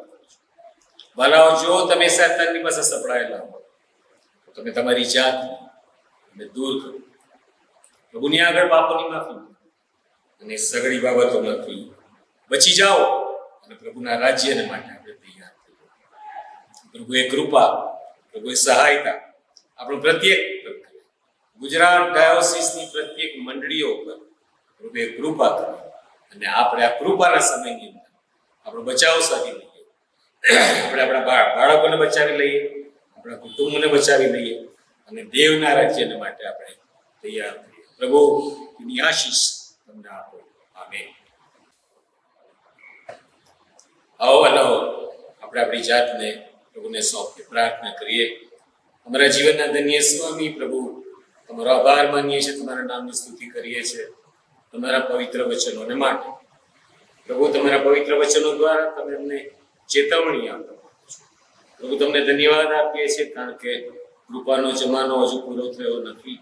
ભલાઓ જો તમે શૈતાનની પાસે સપડાયેલા હો તો તમે તમારી જાતને દૂર કરો, પ્રભુની આગળ પાપોની માફી અને સગળી બાબતોમાંથી બચી જાઓ અને પ્રભુના રાજ્યને માટે આપણે તૈયાર થઈએ. પ્રભુએ કૃપા, પ્રભુએ સહાયતા આપણું પ્રત્યેક ગુજરાત ડાયોસિસની પ્રત્યેક મંડળીઓ ઉપર પ્રભુએ કૃપા કરે અને આપણે આ કૃપાના સમયની અંદર આપણો બચાવ સાધી લઈએ. આપણે આપણા બાળકોને બચાવી લઈએ, આપણા કુટુંબોને બચાવી લઈએ અને દેવના રાજ્યને માટે આપણે તૈયાર થઈએ. પ્રભુની આશીષ તમને આપો. આમેન. આવો હલાવો આપણે આપણી જાતને પ્રભુને સોંપીએ, પ્રાર્થના કરીએ. અમારા જીવનના ધન્ય સ્વામી પ્રભુ, તમારો આભાર માનીએ છીએ, તમારા નામની સ્તુતિ કરીએ છીએ તમારા પવિત્ર વચનોને માટે. પ્રભુ, તમારા પવિત્ર વચનો દ્વારા તમે અમને ચેતવણી આપો છો. પ્રભુ, તમને ધન્યવાદ આપીએ છીએ કારણ કે કૃપાનો જમાનો હજુ પૂરો થયો નથી,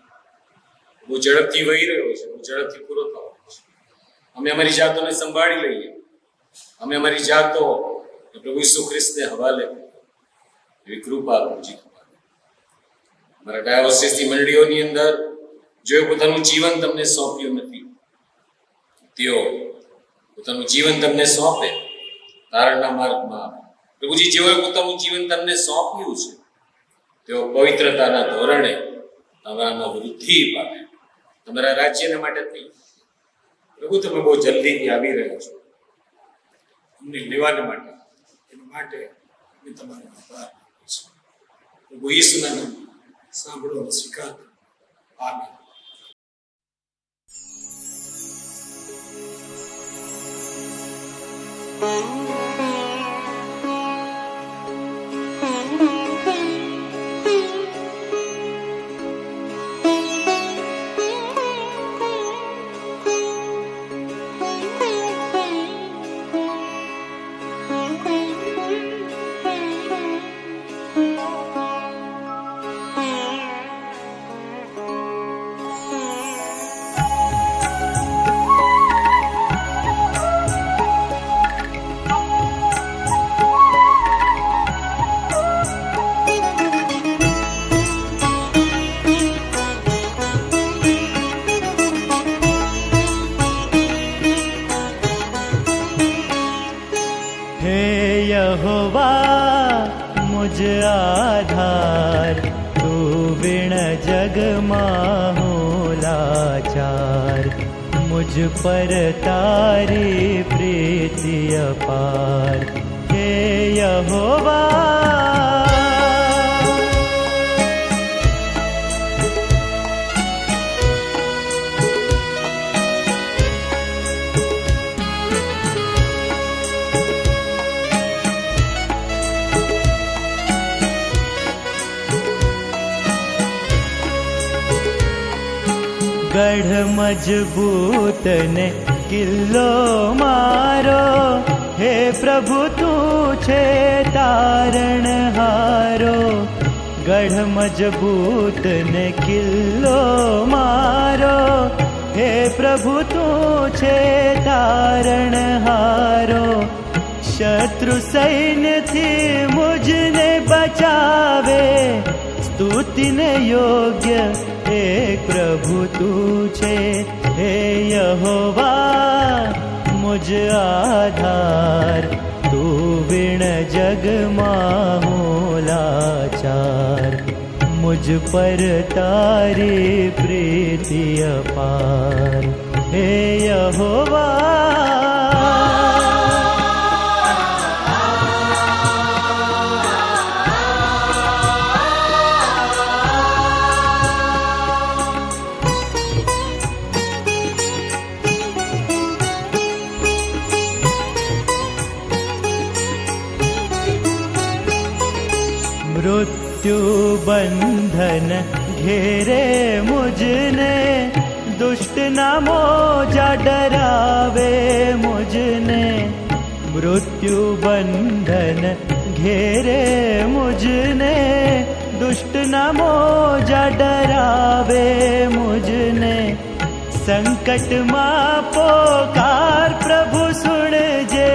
બહુ ઝડપથી વહી રહ્યો છે, બહુ ઝડપથી પૂરો થવાનો છે. અમે અમારી જાતોને સંભાળી લઈએ, અમે અમારી જાતો પ્રભુ ઈસુ ખ્રિસ્તને હવાલે એવી કૃપા પૂજી. અમારા ડાયોસિસની મંડળીઓની અંદર જેઓ પોતાનું જીવન તમને સોંપ્યું નથી, તેઓ પોતાનું જીવન તમને સોંપે તારણના માર્ગમાં. પ્રભુજી, જેઓએ પોતાનું જીવન તમને સોંપ્યું છે તેઓ પવિત્રતાના ધોરણે તમારામાં વૃદ્ધિ પામે, તમારા રાજ્યને માટે થઈ. પ્રભુ, તમે બહુ જલ્દીથી આવી રહ્યા છો અમને લેવાને માટે, એના માટે અમે તમારો આભાર માનીએ છીએ. પ્રભુ ઈસુના નામમાં સાંભળો અને સ્વીકાર. આમેન. मुझ आधार तू विण जग माहू लाचार, मुझ पर तारी प्रीति अपार हे यहोवा। गढ़ मजबूत ने किल्लो मारो, हे प्रभु तू छे तारण हारो। गढ़ मजबूत ने किल्लो मारो, हे प्रभु तू छे तारण हारो। शत्रु सैन्य थी मुझने बचावे, स्तुति ने योग्य एक प्रभु तू छे हे यहोवा। मुझ आधार तू विण जग माहू लाचार, मुझ पर तारी प्रीति अपार हे यहोवा। मृत्यु बंधन घेरे मुझने, दुष्ट ना मोजा डरावे मुझने। मृत्यु बंधन घेरे मुझने, दुष्ट ना मोजा डरावे मुझने। संकट मां पोकार प्रभु सुन जे,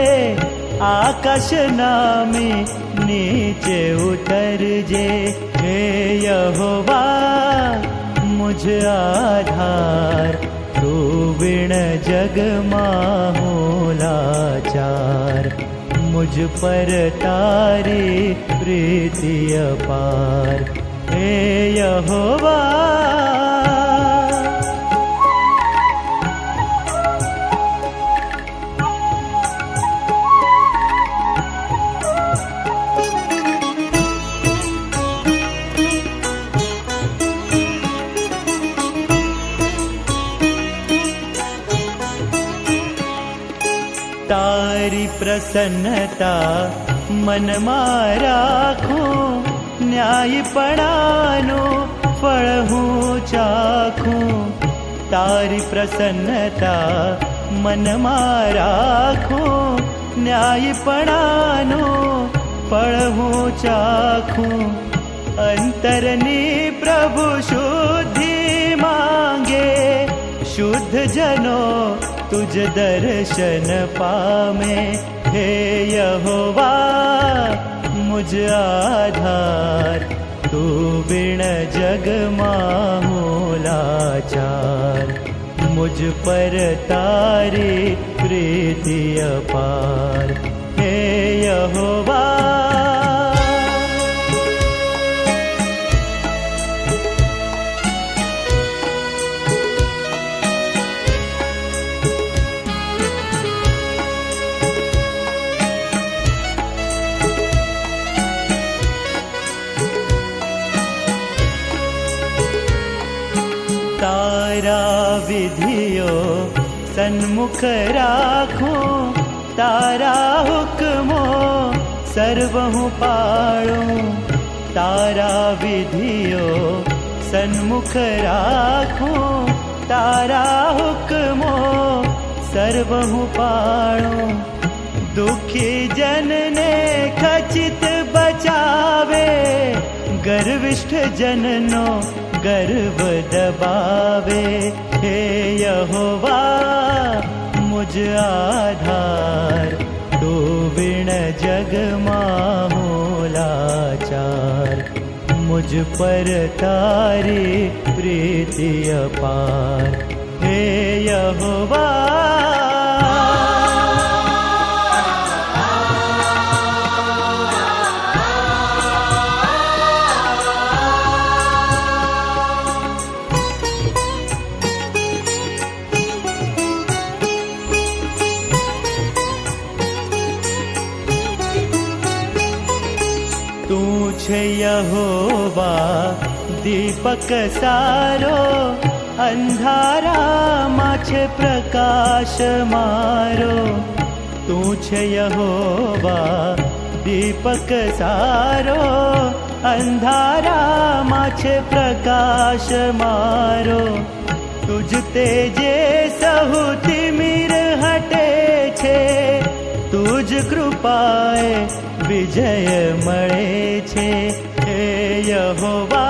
आकाश नामी नीचे उतर जे। हे यहोवा मुझ आधार, तू बिन जग माहू लाचार। मुझ पर तारी प्रीति अपार, हे यहोवा। तारी प्रसन्नता मन में राखूं, न्यायपणानो फल हूँ चाखूं। तारी प्रसन्नता मन में राखूं, न्यायपणानो फल हूँ चाखूं। अंतरनी प्रभु शुद्धि मांगे, शुद्ध जनो तुझ दर्शन पामे। हे यहोवा मुझ आधार, तू बिन जग माहू लाचार। मुझ पर तारी प्रीति अपार, हे यहोवा। तारा विधियो सन्मुख राखूं, तारा हुक्मो सर्वहु पाळूं। तारा विधियो सन्मुख राखूं, तारा हुक्मो सर्वहु पाळूं। दुखी जन ने खचित बचावे, गर्विष्ठ जननो गर्व दबावे। हे यहोवा मुझ आधार, तू बिन जग माहू लाचार। मुझ पर तारी प्रीति अपार, हे यहोवा। तू छे यहोवा दीपक सारो, अंधारा माछे प्रकाश मारो। तू छे यहोवा दीपक सारो, अंधारा माछे प्रकाश मारो। तुझ तेजे सहुती मीर हटे छे, तुझ कृपाए विजय मळे छे। हे यहोवा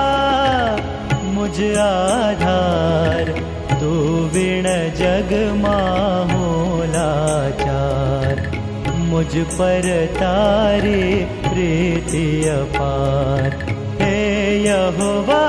मुझ आधार, तू बिन जग माहू लाचार। मुझ पर तारी प्रीति अपार, हे यहोवा।